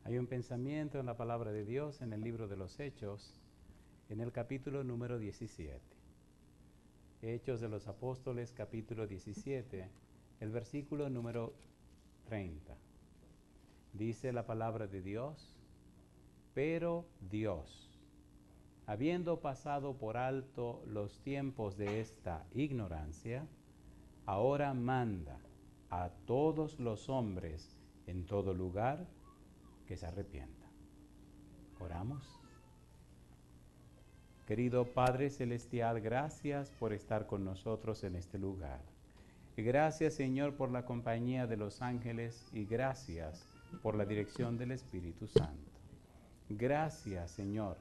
Hay un pensamiento en la palabra de Dios en el libro de los Hechos, en el capítulo número 17. Hechos de los Apóstoles, capítulo 17, el versículo número 30. Dice la palabra de Dios: pero Dios, habiendo pasado por alto los tiempos de esta ignorancia, ahora manda a todos los hombres en todo lugar que se arrepientan. Oramos. Querido Padre Celestial, gracias por estar con nosotros en este lugar. Y gracias, Señor, por la compañía de los ángeles y gracias por la dirección del Espíritu Santo. Gracias, Señor,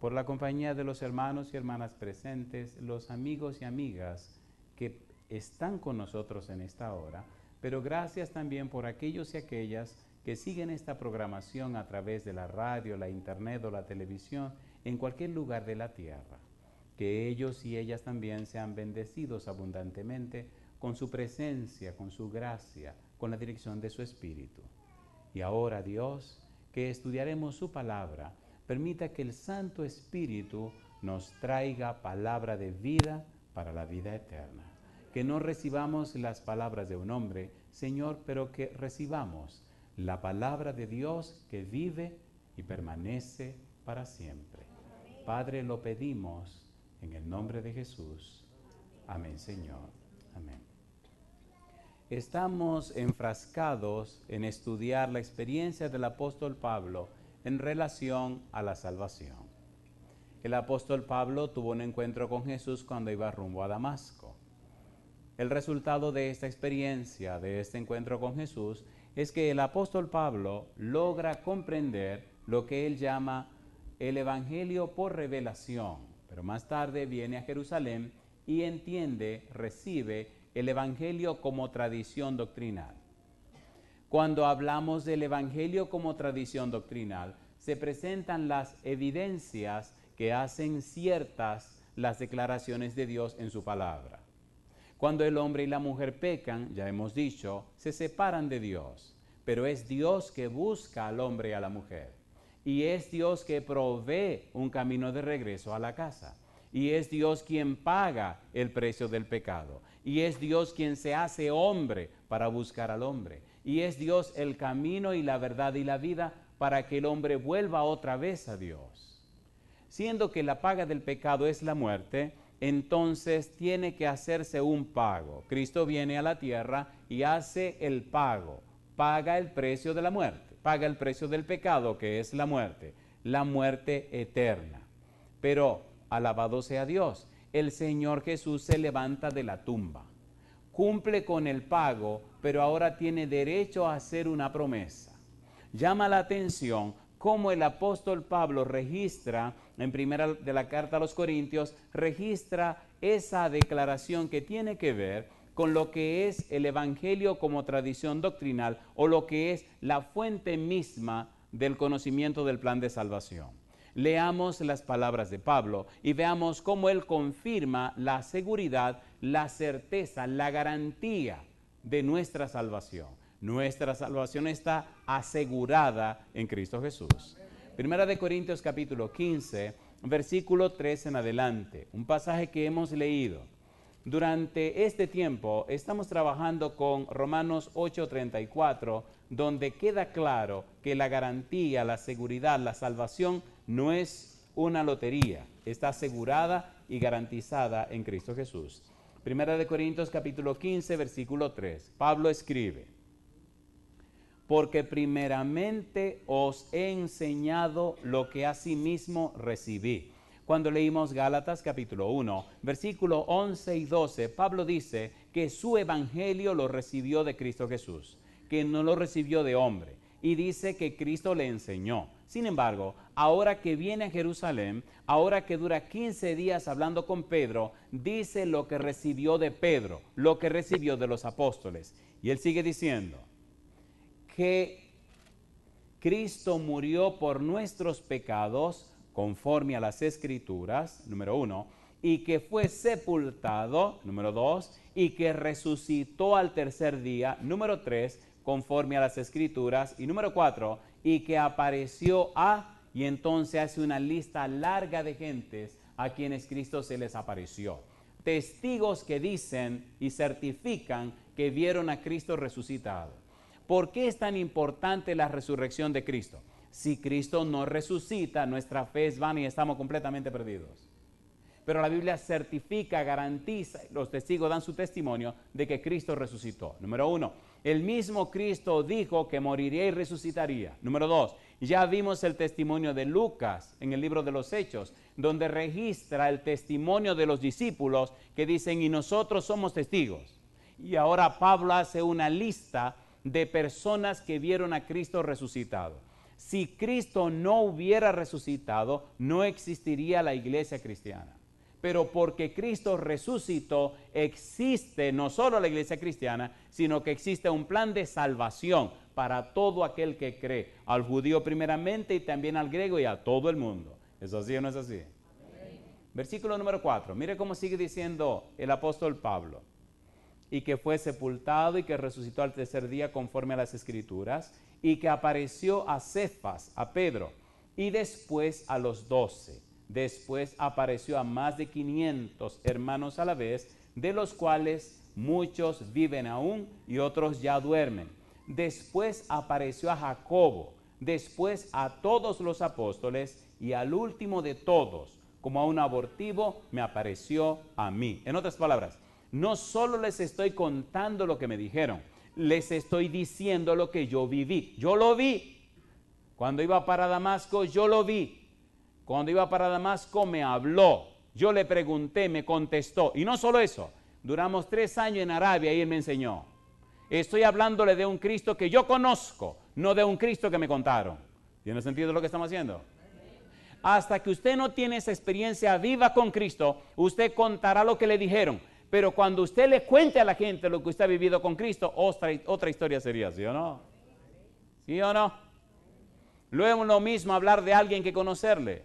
por la compañía de los hermanos y hermanas presentes, los amigos y amigas que están con nosotros en esta hora, pero gracias también por aquellos y aquellas que siguen esta programación a través de la radio, la internet o la televisión en cualquier lugar de la tierra. Que ellos y ellas también sean bendecidos abundantemente con su presencia, con su gracia, con la dirección de su Espíritu. Y ahora, Dios, que estudiaremos su palabra, permita que el Santo Espíritu nos traiga palabra de vida para la vida eterna. Que no recibamos las palabras de un hombre, Señor, pero que recibamos la palabra de Dios que vive y permanece para siempre. Padre, lo pedimos en el nombre de Jesús. Amén, Señor. Amén. Estamos enfrascados en estudiar la experiencia del apóstol Pablo en relación a la salvación. El apóstol Pablo tuvo un encuentro con Jesús cuando iba rumbo a Damasco. El resultado de esta experiencia, de este encuentro con Jesús, es que el apóstol Pablo logra comprender lo que él llama el evangelio por revelación, pero más tarde viene a Jerusalén y entiende, recibe el evangelio como tradición doctrinal. Cuando hablamos del evangelio como tradición doctrinal, se presentan las evidencias que hacen ciertas las declaraciones de Dios en su palabra. Cuando el hombre y la mujer pecan, ya hemos dicho, se separan de Dios, pero es Dios que busca al hombre y a la mujer. Y es Dios que provee un camino de regreso a la casa. Y es Dios quien paga el precio del pecado. Y es Dios quien se hace hombre para buscar al hombre. Y es Dios el camino y la verdad y la vida para que el hombre vuelva otra vez a Dios. Siendo que la paga del pecado es la muerte, entonces tiene que hacerse un pago. Cristo viene a la tierra y hace el pago. Paga el precio de la muerte. Paga el precio del pecado, que es la muerte eterna. Pero, alabado sea Dios, el Señor Jesús se levanta de la tumba. Cumple con el pago, pero ahora tiene derecho a hacer una promesa. Llama la atención cómo el apóstol Pablo registra, en primera de la carta a los Corintios, registra esa declaración que tiene que ver con lo que es el evangelio como tradición doctrinal o lo que es la fuente misma del conocimiento del plan de salvación. Leamos las palabras de Pablo y veamos cómo él confirma la seguridad, la certeza, la garantía de nuestra salvación. Nuestra salvación está asegurada en Cristo Jesús. Primera de Corintios capítulo 15, versículo 3 en adelante, un pasaje que hemos leído. Durante este tiempo estamos trabajando con Romanos 8:34, donde queda claro que la garantía, la seguridad, la salvación no es una lotería, está asegurada y garantizada en Cristo Jesús. Primera de Corintios capítulo 15, versículo 3, Pablo escribe: porque primeramente os he enseñado lo que asimismo recibí. Cuando leímos Gálatas capítulo 1, versículo 11 y 12, Pablo dice que su evangelio lo recibió de Cristo Jesús, que no lo recibió de hombre, y dice que Cristo le enseñó. Sin embargo, ahora que viene a Jerusalén, ahora que dura 15 días hablando con Pedro, dice lo que recibió de Pedro, lo que recibió de los apóstoles. Y él sigue diciendo que Cristo murió por nuestros pecados, conforme a las Escrituras, número 1, y que fue sepultado, número 2, y que resucitó al tercer día, número 3, conforme a las Escrituras. Y número 4, y que apareció a, y entonces hace una lista larga de gentes a quienes Cristo se les apareció. Testigos que dicen y certifican que vieron a Cristo resucitado. ¿Por qué es tan importante la resurrección de Cristo? Si Cristo no resucita, nuestra fe es vana y estamos completamente perdidos. Pero la Biblia certifica, garantiza, los testigos dan su testimonio de que Cristo resucitó. Número 1, el mismo Cristo dijo que moriría y resucitaría. Número 2, ya vimos el testimonio de Lucas en el libro de los Hechos, donde registra el testimonio de los discípulos que dicen, y nosotros somos testigos. Y ahora Pablo hace una lista de personas que vieron a Cristo resucitado. Si Cristo no hubiera resucitado, no existiría la iglesia cristiana. Pero porque Cristo resucitó, existe no solo la iglesia cristiana, sino que existe un plan de salvación para todo aquel que cree, al judío primeramente y también al griego y a todo el mundo. ¿Es así o no es así? Amén. Versículo número 4, mire cómo sigue diciendo el apóstol Pablo. Y que fue sepultado y que resucitó al tercer día conforme a las Escrituras, y que apareció a Cefas, a Pedro, y después a los 12. Después apareció a más de 500 hermanos a la vez, de los cuales muchos viven aún y otros ya duermen. Después apareció a Jacobo, después a todos los apóstoles y al último de todos, como a un abortivo, me apareció a mí. En otras palabras, no solo les estoy contando lo que me dijeron, les estoy diciendo lo que yo viví. Yo lo vi. Cuando iba para Damasco, yo lo vi. Cuando iba para Damasco me habló, yo le pregunté, me contestó. Y no solo eso, duramos 3 años en Arabia y él me enseñó. Estoy hablándole de un Cristo que yo conozco, no de un Cristo que me contaron. ¿Tiene sentido lo que estamos haciendo? Hasta que usted no tiene esa experiencia viva con Cristo, usted contará lo que le dijeron. Pero cuando usted le cuente a la gente lo que usted ha vivido con Cristo, otra historia sería, ¿sí o no? ¿Sí o no? Luego es lo mismo hablar de alguien que conocerle.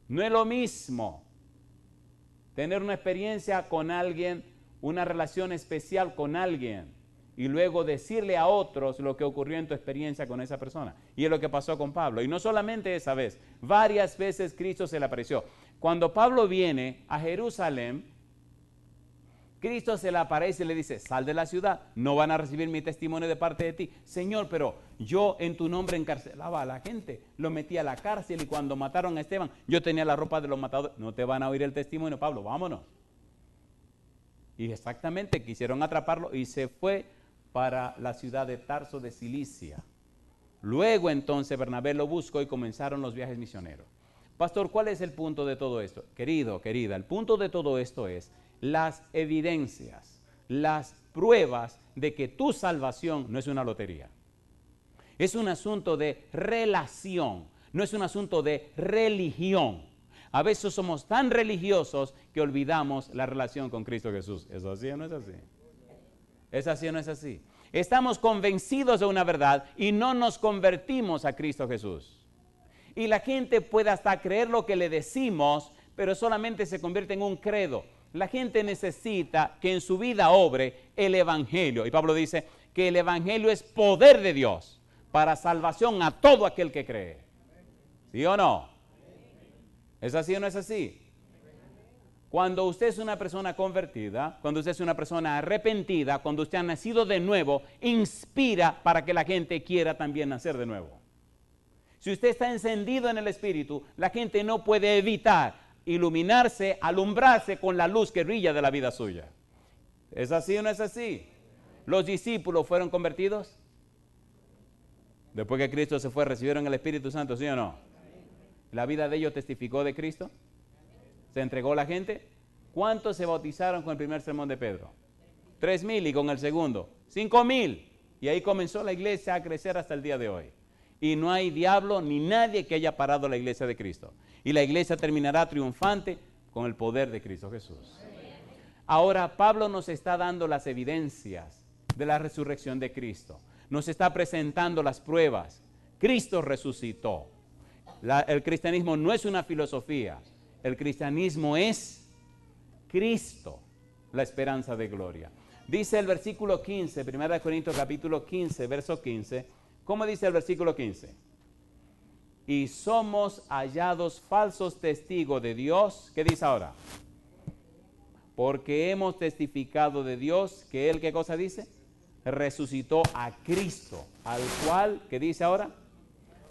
No es lo mismo tener una experiencia con alguien, una relación especial con alguien, y luego decirle a otros lo que ocurrió en tu experiencia con esa persona. Y es lo que pasó con Pablo. Y no solamente esa vez, varias veces Cristo se le apareció. Cuando Pablo viene a Jerusalén, Cristo se le aparece y le dice, sal de la ciudad, no van a recibir mi testimonio de parte de ti. Señor, pero yo en tu nombre encarcelaba a la gente, lo metí a la cárcel y cuando mataron a Esteban, yo tenía la ropa de los matadores. No te van a oír el testimonio, Pablo, vámonos. Y exactamente quisieron atraparlo y se fue para la ciudad de Tarso de Cilicia. Luego entonces Bernabé lo buscó y comenzaron los viajes misioneros. Pastor, ¿cuál es el punto de todo esto? Querido, querida, el punto de todo esto es las evidencias, las pruebas de que tu salvación no es una lotería. Es un asunto de relación, no es un asunto de religión. A veces somos tan religiosos que olvidamos la relación con Cristo Jesús. ¿Es así o no es así? ¿Es así o no es así? Estamos convencidos de una verdad y no nos convertimos a Cristo Jesús. Y la gente puede hasta creer lo que le decimos, pero solamente se convierte en un credo. La gente necesita que en su vida obre el Evangelio. Y Pablo dice que el Evangelio es poder de Dios para salvación a todo aquel que cree. ¿Sí o no? ¿Es así o no es así? Cuando usted es una persona convertida, cuando usted es una persona arrepentida, cuando usted ha nacido de nuevo, inspira para que la gente quiera también nacer de nuevo. Si usted está encendido en el Espíritu, la gente no puede evitar iluminarse, alumbrarse con la luz que brilla de la vida suya. ¿Es así o no es así? ¿Los discípulos fueron convertidos? Después que Cristo se fue, ¿recibieron el Espíritu Santo, sí o no? ¿La vida de ellos testificó de Cristo? ¿Se entregó la gente? ¿Cuántos se bautizaron con el primer sermón de Pedro? 3,000 y con el segundo, 5,000. Y ahí comenzó la iglesia a crecer hasta el día de hoy. Y no hay diablo ni nadie que haya parado la iglesia de Cristo. Y la iglesia terminará triunfante con el poder de Cristo Jesús. Ahora Pablo nos está dando las evidencias de la resurrección de Cristo. Nos está presentando las pruebas. Cristo resucitó. El cristianismo no es una filosofía. El cristianismo es Cristo, la esperanza de gloria. Dice el versículo 15, 1 Corintios capítulo 15, verso 15. ¿Cómo dice el versículo 15? Y somos hallados falsos testigos de Dios. ¿Qué dice ahora? Porque hemos testificado de Dios que Él, ¿qué cosa dice? Resucitó a Cristo, al cual, ¿qué dice ahora?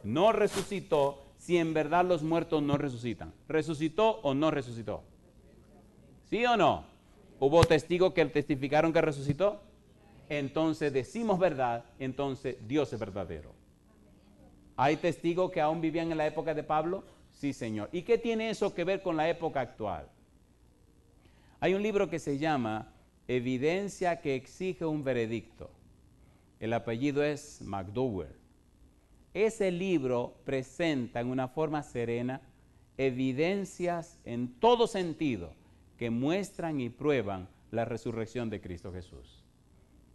No resucitó, si en verdad los muertos no resucitan. ¿Resucitó o no resucitó? ¿Sí o no? ¿Hubo testigos que testificaron que resucitó? Entonces decimos verdad, entonces Dios es verdadero. ¿Hay testigos que aún vivían en la época de Pablo? Sí, Señor. ¿Y qué tiene eso que ver con la época actual? Hay un libro que se llama Evidencia que exige un veredicto. El apellido es McDowell. Ese libro presenta en una forma serena evidencias en todo sentido que muestran y prueban la resurrección de Cristo Jesús,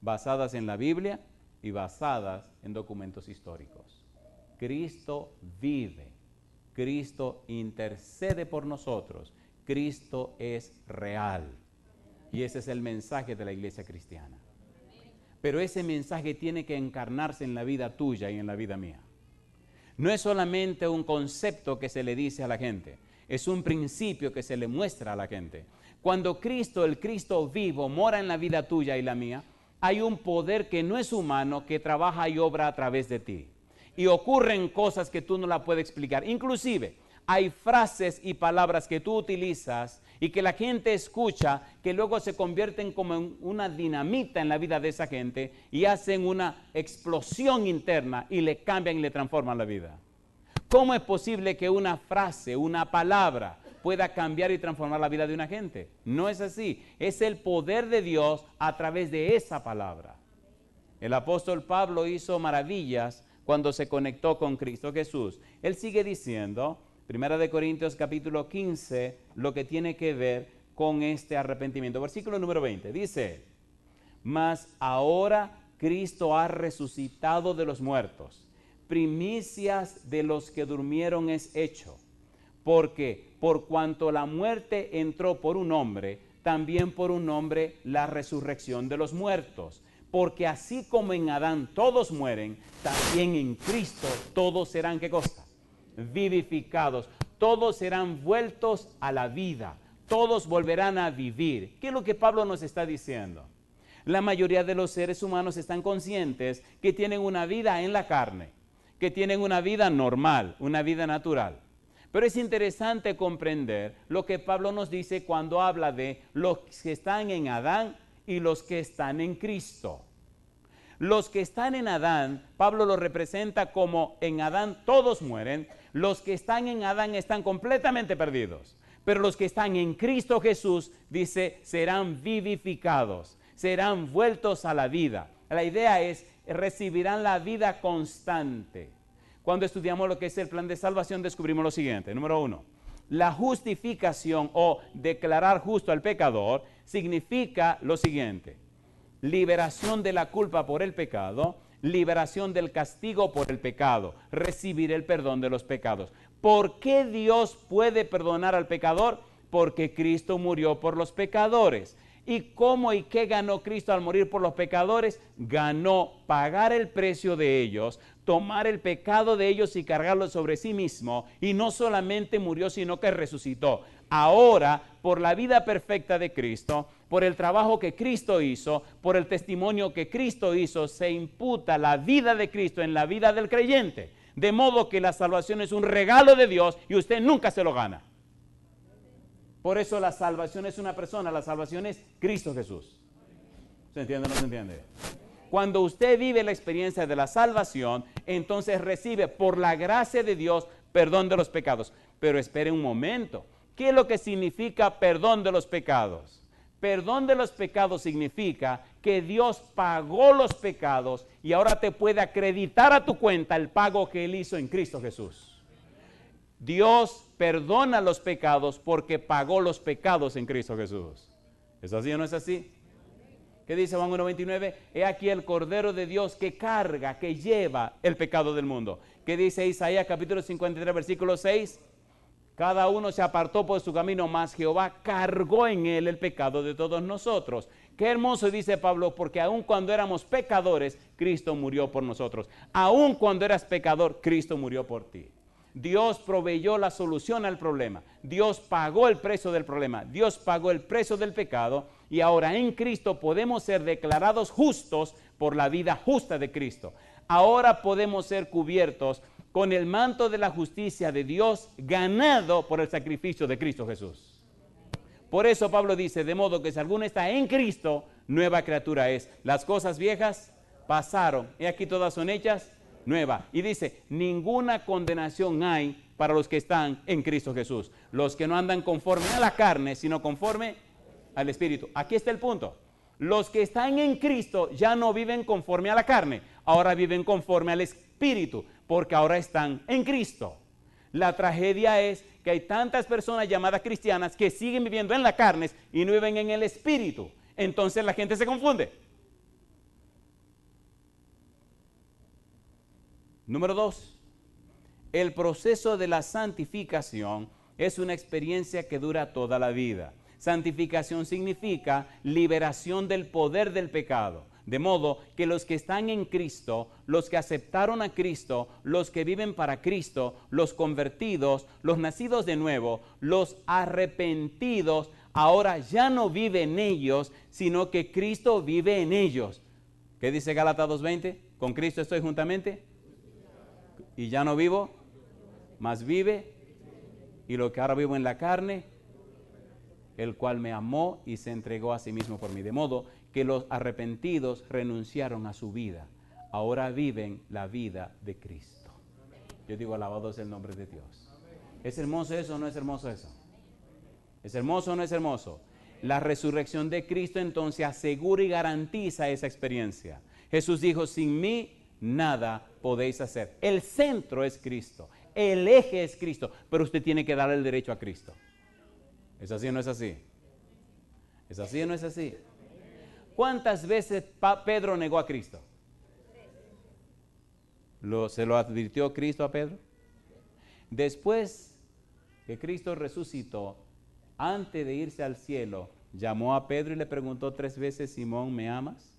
basadas en la Biblia y basadas en documentos históricos. Cristo vive, Cristo intercede por nosotros, Cristo es real. Y ese es el mensaje de la iglesia cristiana. Pero ese mensaje tiene que encarnarse en la vida tuya y en la vida mía. No es solamente un concepto que se le dice a la gente, es un principio que se le muestra a la gente. Cuando Cristo, el Cristo vivo, mora en la vida tuya y la mía, hay un poder que no es humano que trabaja y obra a través de ti. Y ocurren cosas que tú no la puedes explicar. Inclusive, hay frases y palabras que tú utilizas y que la gente escucha, que luego se convierten como en una dinamita en la vida de esa gente y hacen una explosión interna y le cambian y le transforman la vida. ¿Cómo es posible que una frase, una palabra pueda cambiar y transformar la vida de una gente? No es así. Es el poder de Dios a través de esa palabra. El apóstol Pablo hizo maravillas cuando se conectó con Cristo Jesús. Él sigue diciendo, 1 Corintios capítulo 15, lo que tiene que ver con este arrepentimiento. Versículo número 20, dice, mas ahora Cristo ha resucitado de los muertos, primicias de los que durmieron es hecho, porque por cuanto la muerte entró por un hombre, también por un hombre la resurrección de los muertos. Porque así como en Adán todos mueren, también en Cristo todos serán, ¿qué cosa? Vivificados. Todos serán vueltos a la vida. Todos volverán a vivir. ¿Qué es lo que Pablo nos está diciendo? La mayoría de los seres humanos están conscientes que tienen una vida en la carne, que tienen una vida normal, una vida natural. Pero es interesante comprender lo que Pablo nos dice cuando habla de los que están en Adán y los que están en Cristo. Los que están en Adán, Pablo lo representa como en Adán todos mueren. Los que están en Adán están completamente perdidos. Pero los que están en Cristo Jesús, dice, serán vivificados, serán vueltos a la vida. La idea es, recibirán la vida constante. Cuando estudiamos lo que es el plan de salvación, descubrimos lo siguiente. Número 1, la justificación o declarar justo al pecador significa lo siguiente: liberación de la culpa por el pecado, liberación del castigo por el pecado, recibir el perdón de los pecados. ¿Por qué Dios puede perdonar al pecador? Porque Cristo murió por los pecadores. ¿Y cómo y qué ganó Cristo al morir por los pecadores? Ganó pagar el precio de ellos, tomar el pecado de ellos y cargarlo sobre sí mismo. Y no solamente murió, sino que resucitó. Ahora, por la vida perfecta de Cristo, por el trabajo que Cristo hizo, por el testimonio que Cristo hizo, se imputa la vida de Cristo en la vida del creyente. De modo que la salvación es un regalo de Dios y usted nunca se lo gana. Por eso la salvación es una persona, la salvación es Cristo Jesús. ¿Se entiende o no se entiende? Cuando usted vive la experiencia de la salvación, entonces recibe por la gracia de Dios perdón de los pecados. Pero espere un momento. ¿Qué es lo que significa perdón de los pecados? Perdón de los pecados significa que Dios pagó los pecados y ahora te puede acreditar a tu cuenta el pago que Él hizo en Cristo Jesús. Dios perdona los pecados porque pagó los pecados en Cristo Jesús. ¿Es así o no es así? ¿Qué dice Juan 1:29? He aquí el Cordero de Dios que carga, que lleva el pecado del mundo. ¿Qué dice Isaías capítulo 53, versículo 6? Cada uno se apartó por su camino, mas Jehová cargó en él el pecado de todos nosotros. Qué hermoso dice Pablo, porque aun cuando éramos pecadores, Cristo murió por nosotros. Aun cuando eras pecador, Cristo murió por ti. Dios proveyó la solución al problema. Dios pagó el precio del problema. Dios pagó el precio del pecado. Y ahora en Cristo podemos ser declarados justos por la vida justa de Cristo. Ahora podemos ser cubiertos con el manto de la justicia de Dios ganado por el sacrificio de Cristo Jesús. Por eso Pablo dice, de modo que si alguno está en Cristo, nueva criatura es. Las cosas viejas pasaron, y aquí todas son hechas nuevas. Y dice, ninguna condenación hay para los que están en Cristo Jesús. Los que no andan conforme a la carne, sino conforme al Espíritu. Aquí está el punto. Los que están en Cristo ya no viven conforme a la carne, ahora viven conforme al Espíritu, porque ahora están en Cristo. La tragedia es que hay tantas personas llamadas cristianas que siguen viviendo en la carne y no viven en el Espíritu. Entonces la gente se confunde. Número 2. El proceso de la santificación es una experiencia que dura toda la vida. Santificación significa liberación del poder del pecado. De modo que los que están en Cristo, los que aceptaron a Cristo, los que viven para Cristo, los convertidos, los nacidos de nuevo, los arrepentidos, ahora ya no viven en ellos, sino que Cristo vive en ellos. ¿Qué dice Gálatas 2:20? Con Cristo estoy juntamente y ya no vivo, mas vive, y lo que ahora vivo en la carne, el cual me amó y se entregó a sí mismo por mí. De modo que los arrepentidos renunciaron a su vida. Ahora viven la vida de Cristo. Yo digo, alabado sea el nombre de Dios. ¿Es hermoso eso o no es hermoso eso? ¿Es hermoso o no es hermoso? La resurrección de Cristo entonces asegura y garantiza esa experiencia. Jesús dijo, sin mí nada podéis hacer. El centro es Cristo. El eje es Cristo. Pero usted tiene que darle el derecho a Cristo. ¿Es así o no es así? ¿Es así o no es así? ¿Cuántas veces Pedro negó a Cristo? ¿Se lo advirtió Cristo a Pedro? Después que Cristo resucitó, antes de irse al cielo, llamó a Pedro y le preguntó 3 veces, Simón, ¿me amas?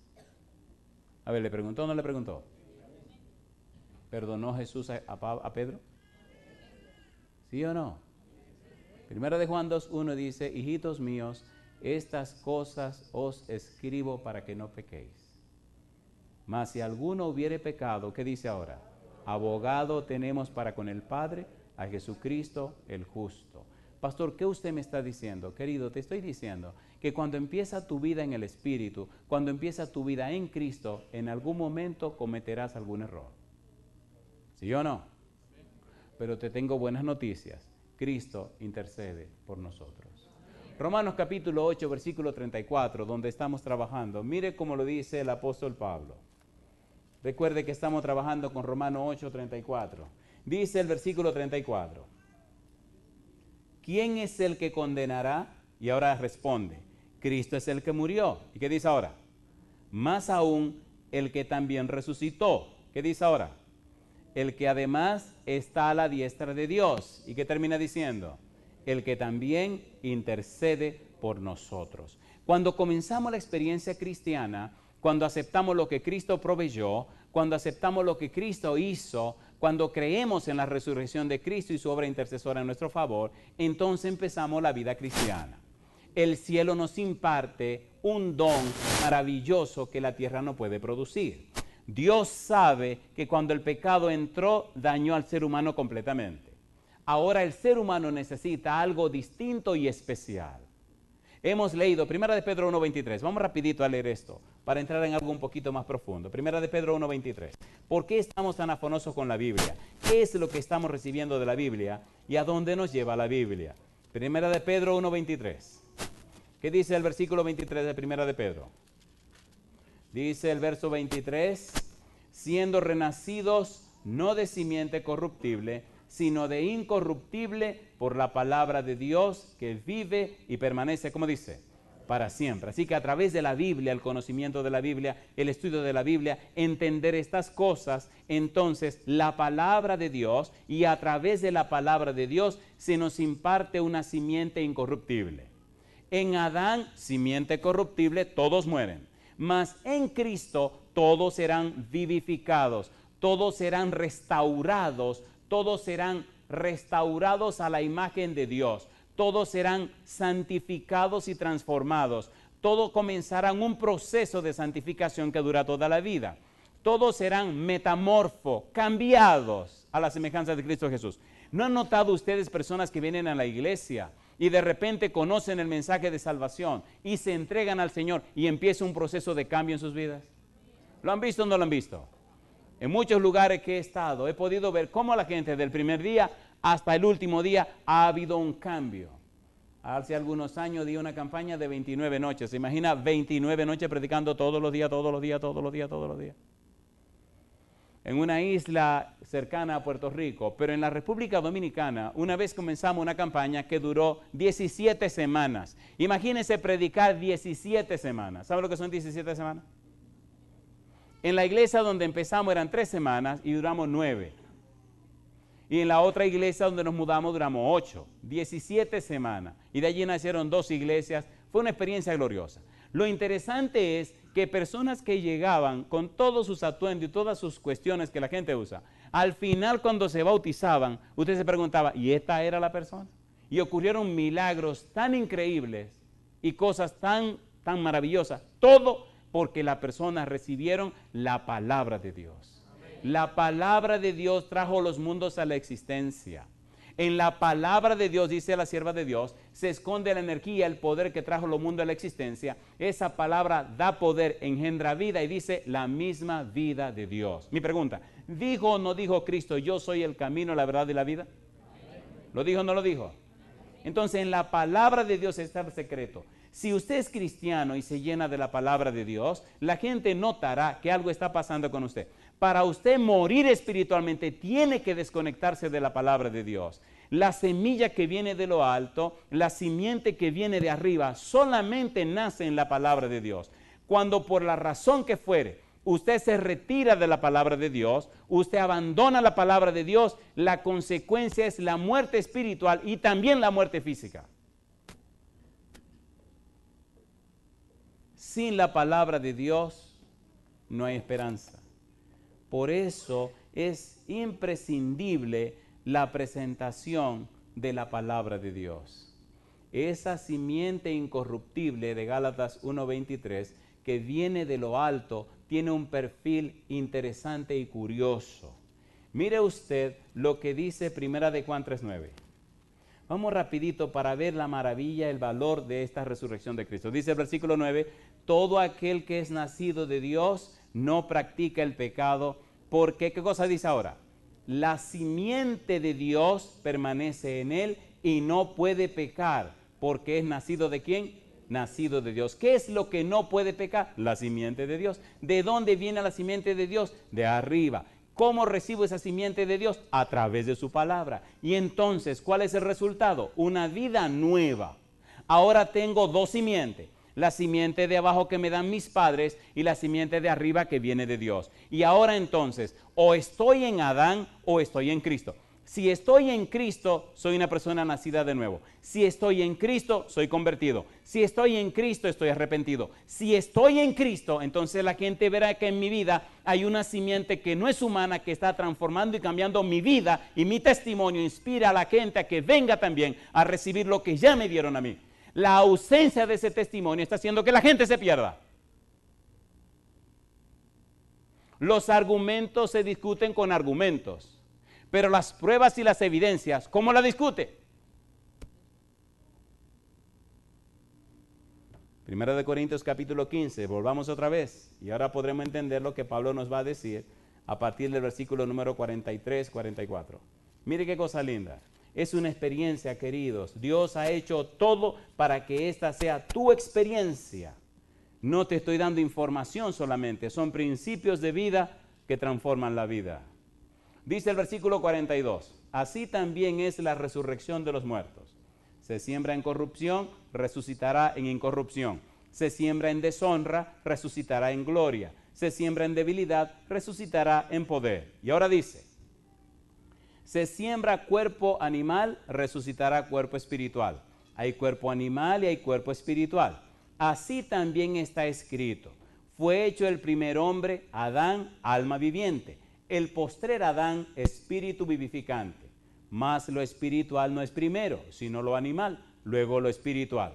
A ver, ¿le preguntó o no le preguntó? ¿Perdonó Jesús a Pedro? ¿Sí o no? Primera de Juan 2:1 dice, hijitos míos, estas cosas os escribo para que no pequéis. Mas si alguno hubiere pecado, ¿qué dice ahora? Abogado tenemos para con el Padre, a Jesucristo el justo. Pastor, ¿qué usted me está diciendo? Querido, te estoy diciendo que cuando empieza tu vida en el Espíritu, cuando empieza tu vida en Cristo, en algún momento cometerás algún error. ¿Sí o no? Pero te tengo buenas noticias. Cristo intercede por nosotros. Romanos capítulo 8, versículo 34, donde estamos trabajando. Mire cómo lo dice el apóstol Pablo. Recuerde que estamos trabajando con Romanos 8, 34. Dice el versículo 34. ¿Quién es el que condenará? Y ahora responde, Cristo es el que murió. ¿Y qué dice ahora? Más aún, el que también resucitó. ¿Qué dice ahora? El que además está a la diestra de Dios. ¿Y qué termina diciendo? El que también intercede por nosotros. Cuando comenzamos la experiencia cristiana, cuando aceptamos lo que Cristo proveyó, cuando aceptamos lo que Cristo hizo, cuando creemos en la resurrección de Cristo y su obra intercesora en nuestro favor, entonces empezamos la vida cristiana. El cielo nos imparte un don maravilloso que la tierra no puede producir. Dios sabe que cuando el pecado entró, dañó al ser humano completamente. Ahora el ser humano necesita algo distinto y especial. Hemos leído 1 de Pedro 1:23. Vamos rapidito a leer esto para entrar en algo un poquito más profundo. 1 de Pedro 1:23. ¿Por qué estamos tan afanosos con la Biblia? ¿Qué es lo que estamos recibiendo de la Biblia? ¿Y a dónde nos lleva la Biblia? 1 de Pedro 1:23. ¿Qué dice el versículo 23 de 1 de Pedro? Dice el verso 23, siendo renacidos no de simiente corruptible, sino de incorruptible por la palabra de Dios que vive y permanece, ¿cómo dice? Para siempre. Así que a través de la Biblia, el conocimiento de la Biblia, el estudio de la Biblia, entender estas cosas, entonces la palabra de Dios, y a través de la palabra de Dios se nos imparte una simiente incorruptible. En Adán, simiente corruptible, todos mueren. Mas en Cristo todos serán vivificados, todos serán restaurados, todos serán restaurados a la imagen de Dios, todos serán santificados y transformados, todos comenzarán un proceso de santificación que dura toda la vida. Todos serán metamorfos, cambiados a la semejanza de Cristo Jesús. ¿No han notado ustedes personas que vienen a la iglesia y de repente conocen el mensaje de salvación y se entregan al Señor y empieza un proceso de cambio en sus vidas? ¿Lo han visto o no lo han visto? En muchos lugares que he estado, he podido ver cómo la gente del primer día hasta el último día ha habido un cambio. Hace algunos años di una campaña de 29 noches. ¿Se imagina 29 noches predicando todos los días, todos los días, todos los días, todos los días? En una isla cercana a Puerto Rico, pero en la República Dominicana, una vez comenzamos una campaña que duró 17 semanas. Imagínense predicar 17 semanas. ¿Saben lo que son 17 semanas? En la iglesia donde empezamos eran 3 semanas y duramos 9. Y en la otra iglesia donde nos mudamos duramos 8. 17 semanas. Y de allí nacieron 2 iglesias. Fue una experiencia gloriosa. Lo interesante es que personas que llegaban con todos sus atuendos y todas sus cuestiones que la gente usa, al final cuando se bautizaban, usted se preguntaba, ¿y esta era la persona? Y ocurrieron milagros tan increíbles y cosas tan maravillosas, todo porque las personas recibieron la palabra de Dios. La palabra de Dios trajo los mundos a la existencia. En la palabra de Dios, dice la sierva de Dios, se esconde la energía, el poder que trajo los mundos a la existencia. Esa palabra da poder, engendra vida y dice la misma vida de Dios. Mi pregunta, ¿dijo o no dijo Cristo, yo soy el camino, la verdad y la vida? ¿Lo dijo o no lo dijo? Entonces en la palabra de Dios está el secreto. Si usted es cristiano y se llena de la palabra de Dios, la gente notará que algo está pasando con usted. Para usted morir espiritualmente tiene que desconectarse de la palabra de Dios. La semilla que viene de lo alto, la simiente que viene de arriba, solamente nace en la palabra de Dios. Cuando por la razón que fuere, usted se retira de la palabra de Dios, usted abandona la palabra de Dios, la consecuencia es la muerte espiritual y también la muerte física. Sin la palabra de Dios no hay esperanza. Por eso es imprescindible la presentación de la palabra de Dios. Esa simiente incorruptible de Gálatas 1:23 que viene de lo alto tiene un perfil interesante y curioso. Mire usted lo que dice Primera de Juan 3:9. Vamos rapidito para ver la maravilla, el valor de esta resurrección de Cristo. Dice el versículo 9, todo aquel que es nacido de Dios no practica el pecado, porque, ¿qué cosa dice ahora? La simiente de Dios permanece en él y no puede pecar, porque es nacido ¿de quién? Nacido de Dios. ¿Qué es lo que no puede pecar? La simiente de Dios. ¿De dónde viene la simiente de Dios? De arriba. ¿Cómo recibo esa simiente de Dios? A través de su palabra. Y entonces, ¿cuál es el resultado? Una vida nueva. Ahora tengo 2 simientes. La simiente de abajo que me dan mis padres y la simiente de arriba que viene de Dios. Y ahora entonces, o estoy en Adán o estoy en Cristo. Si estoy en Cristo, soy una persona nacida de nuevo. Si estoy en Cristo, soy convertido. Si estoy en Cristo, estoy arrepentido. Si estoy en Cristo, entonces la gente verá que en mi vida hay una simiente que no es humana, que está transformando y cambiando mi vida, y mi testimonio inspira a la gente a que venga también a recibir lo que ya me dieron a mí. La ausencia de ese testimonio está haciendo que la gente se pierda. Los argumentos se discuten con argumentos, pero las pruebas y las evidencias, ¿cómo las discute? Primera de Corintios capítulo 15, volvamos otra vez, y ahora podremos entender lo que Pablo nos va a decir a partir del versículo número 43, 44. Mire qué cosa linda. Es una experiencia, queridos. Dios ha hecho todo para que esta sea tu experiencia. No te estoy dando información solamente, son principios de vida que transforman la vida. Dice el versículo 42, así también es la resurrección de los muertos. Se siembra en corrupción, resucitará en incorrupción. Se siembra en deshonra, resucitará en gloria. Se siembra en debilidad, resucitará en poder. Y ahora dice, se siembra cuerpo animal, resucitará cuerpo espiritual. Hay cuerpo animal y hay cuerpo espiritual. Así también está escrito. Fue hecho el primer hombre, Adán, alma viviente. El postrer Adán, espíritu vivificante. Mas lo espiritual no es primero, sino lo animal, luego lo espiritual.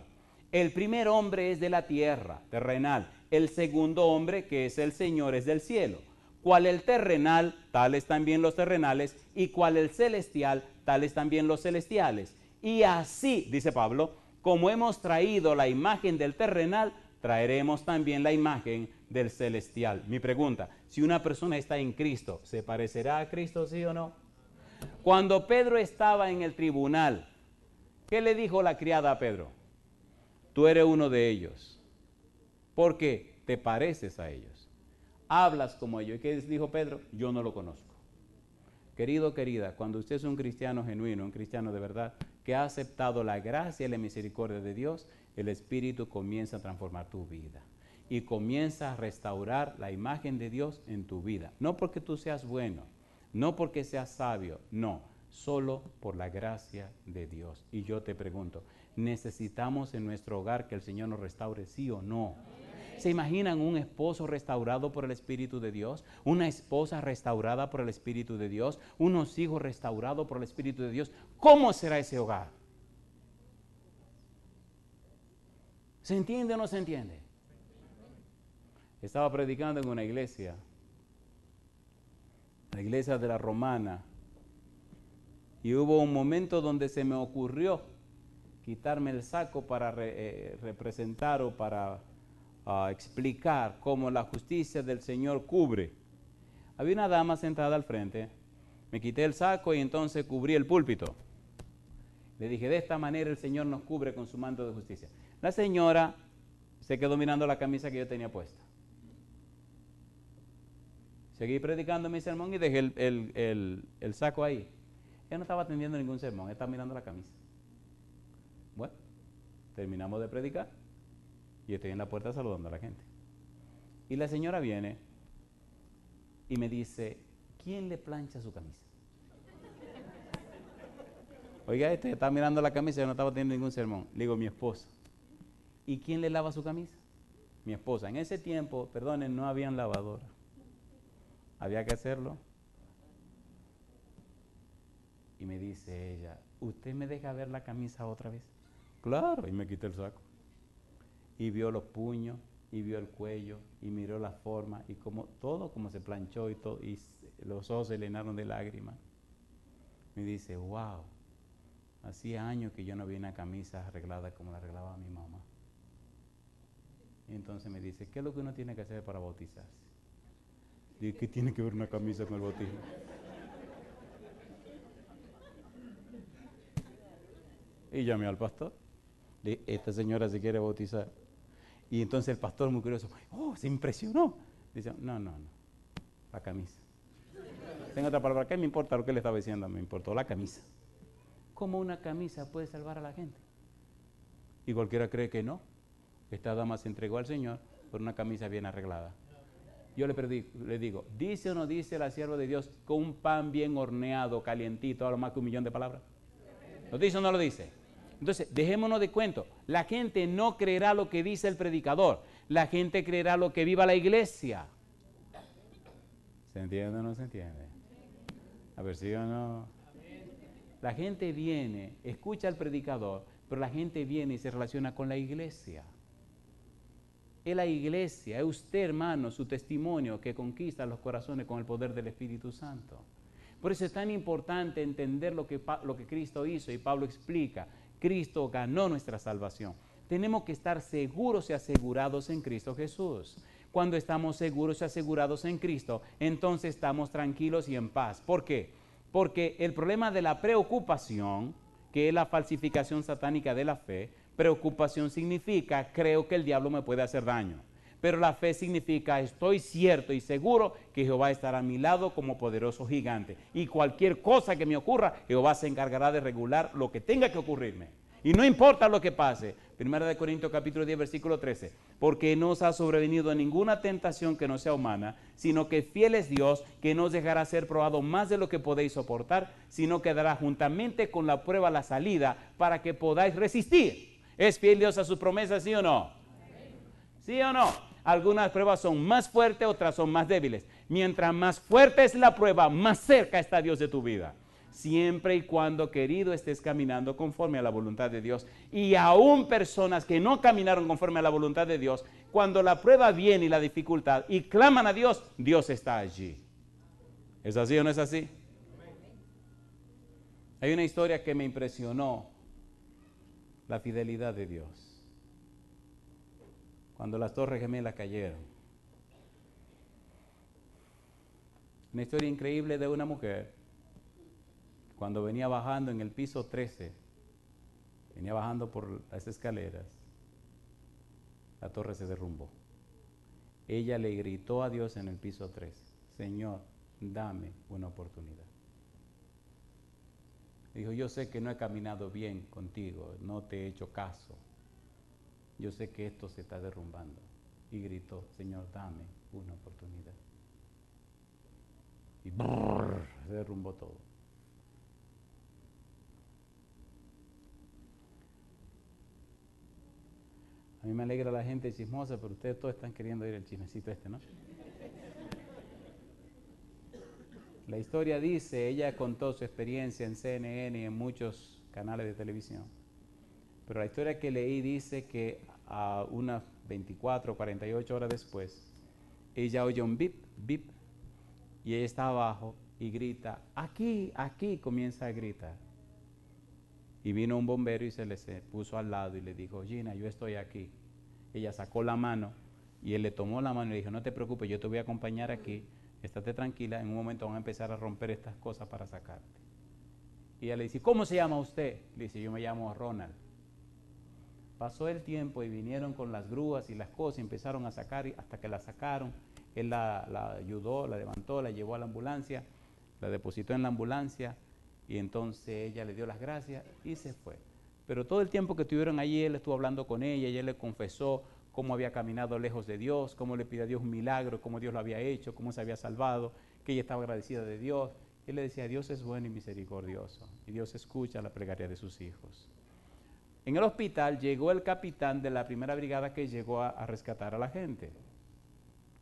El primer hombre es de la tierra, terrenal. El segundo hombre, que es el Señor, es del cielo. Cual el terrenal, tales también los terrenales, y cual el celestial, tales también los celestiales. Y así, dice Pablo, como hemos traído la imagen del terrenal, traeremos también la imagen del celestial. Mi pregunta, si una persona está en Cristo, ¿se parecerá a Cristo, sí o no? Cuando Pedro estaba en el tribunal, ¿qué le dijo la criada a Pedro? Tú eres uno de ellos, porque te pareces a ellos, hablas como ellos. ¿Y qué dijo Pedro? Yo no lo conozco. Querido, querida, cuando usted es un cristiano genuino, un cristiano de verdad, que ha aceptado la gracia y la misericordia de Dios, el Espíritu comienza a transformar tu vida y comienza a restaurar la imagen de Dios en tu vida. No porque tú seas bueno, no porque seas sabio, no, solo por la gracia de Dios. Y yo te pregunto, ¿necesitamos en nuestro hogar que el Señor nos restaure, sí o no? ¿Se imaginan un esposo restaurado por el Espíritu de Dios? ¿Una esposa restaurada por el Espíritu de Dios? ¿Unos hijos restaurados por el Espíritu de Dios? ¿Cómo será ese hogar? ¿Se entiende o no se entiende? Estaba predicando en una iglesia, la iglesia de la Romana, y hubo un momento donde se me ocurrió quitarme el saco para representar o para explicar cómo la justicia del Señor cubre. Había una dama sentada al frente, me quité el saco y entonces cubrí el púlpito. Le dije, de esta manera el Señor nos cubre con su manto de justicia. La señora se quedó mirando la camisa que yo tenía puesta. Seguí predicando mi sermón y dejé el saco ahí. Ella no estaba atendiendo ningún sermón, estaba mirando la camisa. Bueno, terminamos de predicar y estoy en la puerta saludando a la gente. Y la señora viene y me dice, ¿quién le plancha su camisa? Oiga, estaba mirando la camisa y no estaba teniendo ningún sermón. Le digo, mi esposa. ¿Y quién le lava su camisa? Mi esposa. En ese tiempo, perdonen, no habían lavadora. Había que hacerlo. Y me dice ella, ¿usted me deja ver la camisa otra vez? Claro, y me quité el saco. Y vio los puños, y vio el cuello, y miró la forma, y todo como se planchó y todo, y los ojos se llenaron de lágrimas. Me dice, wow, hacía años que yo no vi una camisa arreglada como la arreglaba mi mamá. Y entonces me dice, ¿qué es lo que uno tiene que hacer para bautizarse? Digo, ¿qué tiene que ver una camisa con el bautismo? Y llamé al pastor. Le dije, esta señora se quiere bautizar. Y entonces el pastor, muy curioso, se impresionó. Dice, no, la camisa. Tengo otra palabra, ¿qué me importa lo que le estaba diciendo? Me importó la camisa. ¿Cómo una camisa puede salvar a la gente? Y cualquiera cree que no. Esta dama se entregó al Señor por una camisa bien arreglada. Yo le digo, ¿dice o no dice la sierva de Dios con un pan bien horneado, calientito, algo más que 1.000.000 de palabras? ¿Lo dice o no lo dice? Entonces, dejémonos de cuento. La gente no creerá lo que dice el predicador. La gente creerá lo que viva la iglesia. ¿Se entiende o no se entiende? A ver si o no. La gente viene, escucha al predicador, pero la gente viene y se relaciona con la iglesia. Es la iglesia, es usted, hermano, su testimonio que conquista los corazones con el poder del Espíritu Santo. Por eso es tan importante entender lo que Cristo hizo, y Pablo explica, Cristo ganó nuestra salvación. Tenemos que estar seguros y asegurados en Cristo Jesús. Cuando estamos seguros y asegurados en Cristo, entonces estamos tranquilos y en paz. ¿Por qué? Porque el problema de la preocupación, que es la falsificación satánica de la fe, preocupación significa, creo que el diablo me puede hacer daño. Pero la fe significa, estoy cierto y seguro que Jehová estará a mi lado como poderoso gigante. Y cualquier cosa que me ocurra, Jehová se encargará de regular lo que tenga que ocurrirme. Y no importa lo que pase. 1 Corintios capítulo 10, versículo 13. Porque no os ha sobrevenido ninguna tentación que no sea humana, sino que fiel es Dios, que no os dejará ser probado más de lo que podéis soportar, sino que dará juntamente con la prueba la salida para que podáis resistir. ¿Es fiel Dios a sus promesas, sí o no? ¿Sí o no? Algunas pruebas son más fuertes, otras son más débiles. Mientras más fuerte es la prueba, más cerca está Dios de tu vida. Siempre y cuando, querido, estés caminando conforme a la voluntad de Dios. Y aún personas que no caminaron conforme a la voluntad de Dios, cuando la prueba viene y la dificultad y claman a Dios, Dios está allí. ¿Es así o no es así? Hay una historia que me impresionó, la fidelidad de Dios. Cuando las Torres Gemelas cayeron. Una historia increíble de una mujer. Cuando venía bajando en el piso 13, venía bajando por las escaleras, la torre se derrumbó. Ella le gritó a Dios en el piso 13, Señor, dame una oportunidad. Dijo, yo sé que no he caminado bien contigo, no te he hecho caso. Yo sé que esto se está derrumbando. Y gritó, Señor, dame una oportunidad. Y se derrumbó todo. A mí me alegra la gente chismosa, pero ustedes todos están queriendo ir al chismecito este, ¿no? La historia dice, ella contó su experiencia en CNN y en muchos canales de televisión. Pero la historia que leí dice que a unas 24 o 48 horas después, ella oye un bip, bip, y ella está abajo y grita, aquí, aquí, comienza a gritar. Y vino un bombero y se puso al lado y le dijo, Gina, yo estoy aquí. Ella sacó la mano y él le tomó la mano y le dijo, no te preocupes, yo te voy a acompañar aquí, estate tranquila, en un momento van a empezar a romper estas cosas para sacarte. Y ella le dice, ¿cómo se llama usted? Le dice, yo me llamo Ronald. Pasó el tiempo y vinieron con las grúas y las cosas y empezaron a sacar, hasta que la sacaron. Él la ayudó, la levantó, la llevó a la ambulancia, la depositó en la ambulancia. Y entonces ella le dio las gracias y se fue. Pero todo el tiempo que estuvieron allí, él estuvo hablando con ella y él le confesó cómo había caminado lejos de Dios, cómo le pidió a Dios un milagro, cómo Dios lo había hecho, cómo se había salvado, que ella estaba agradecida de Dios. Él le decía, Dios es bueno y misericordioso y Dios escucha la plegaria de sus hijos. En el hospital llegó el capitán de la primera brigada que llegó a rescatar a la gente.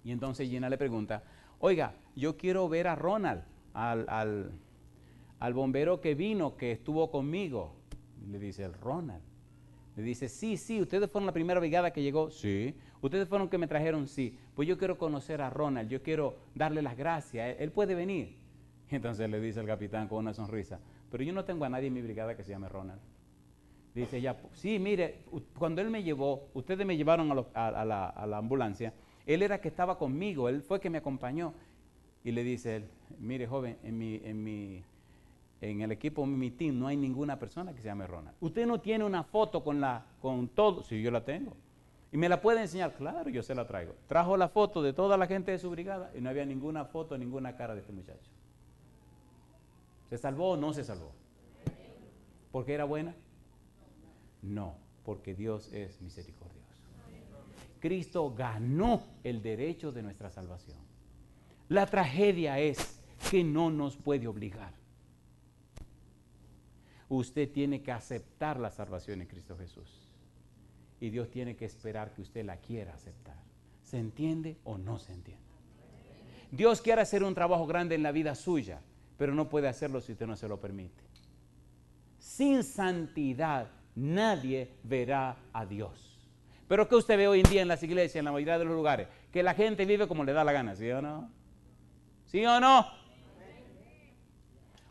Y entonces Gina le pregunta, oiga, yo quiero ver a Ronald, al bombero que vino, que estuvo conmigo. Le dice, el Ronald. Le dice, sí, ustedes fueron la primera brigada que llegó. Sí. Ustedes fueron que me trajeron, sí. Pues yo quiero conocer a Ronald, yo quiero darle las gracias, él puede venir. Entonces le dice el capitán con una sonrisa, pero yo no tengo a nadie en mi brigada que se llame Ronald. Dice ella, sí, mire, cuando él me llevó, ustedes me llevaron a la ambulancia, él era que estaba conmigo, él fue que me acompañó. Y le dice él, mire joven, en el equipo, mi team, no hay ninguna persona que se llame Ronald. ¿Usted no tiene una foto con todo? Sí, yo la tengo. ¿Y me la puede enseñar? Claro, yo se la traigo. Trajo la foto de toda la gente de su brigada y no había ninguna foto, ninguna cara de este muchacho. ¿Se salvó o no se salvó? ¿Porque era buena? No, porque Dios es misericordioso. Cristo ganó el derecho de nuestra salvación. La tragedia es que no nos puede obligar. Usted tiene que aceptar la salvación en Cristo Jesús. Y Dios tiene que esperar que usted la quiera aceptar. ¿Se entiende o no se entiende? Dios quiere hacer un trabajo grande en la vida suya, pero no puede hacerlo si usted no se lo permite. Sin santidad nadie verá a Dios. Pero ¿qué usted ve hoy en día en las iglesias, en la mayoría de los lugares? Que la gente vive como le da la gana, ¿sí o no? ¿Sí o no?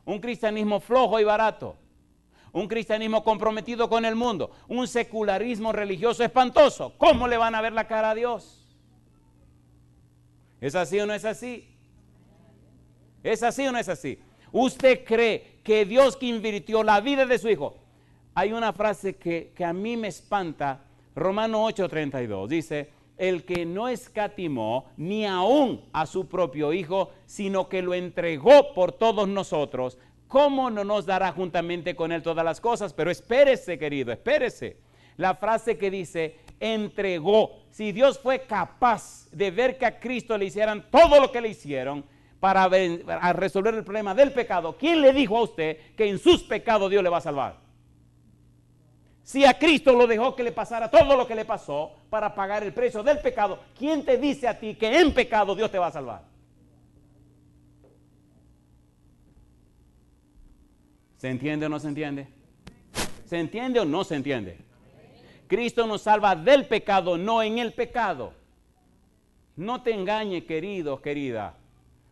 Un cristianismo flojo y barato. Un cristianismo comprometido con el mundo. Un secularismo religioso espantoso. ¿Cómo le van a ver la cara a Dios? ¿Es así o no es así? ¿Es así o no es así? ¿Usted cree que Dios que invirtió la vida de su hijo? Hay una frase que a mí me espanta. Romanos 8:32 dice, el que no escatimó ni aún a su propio hijo, sino que lo entregó por todos nosotros, ¿cómo no nos dará juntamente con Él todas las cosas? Pero espérese, querido, espérese. La frase que dice, entregó. Si Dios fue capaz de ver que a Cristo le hicieran todo lo que le hicieron para resolver el problema del pecado, ¿quién le dijo a usted que en sus pecados Dios le va a salvar? Si a Cristo lo dejó que le pasara todo lo que le pasó para pagar el precio del pecado, ¿quién te dice a ti que en pecado Dios te va a salvar? ¿Se entiende o no se entiende? ¿Se entiende o no se entiende? Cristo nos salva del pecado, no en el pecado. No te engañes, querido, querida.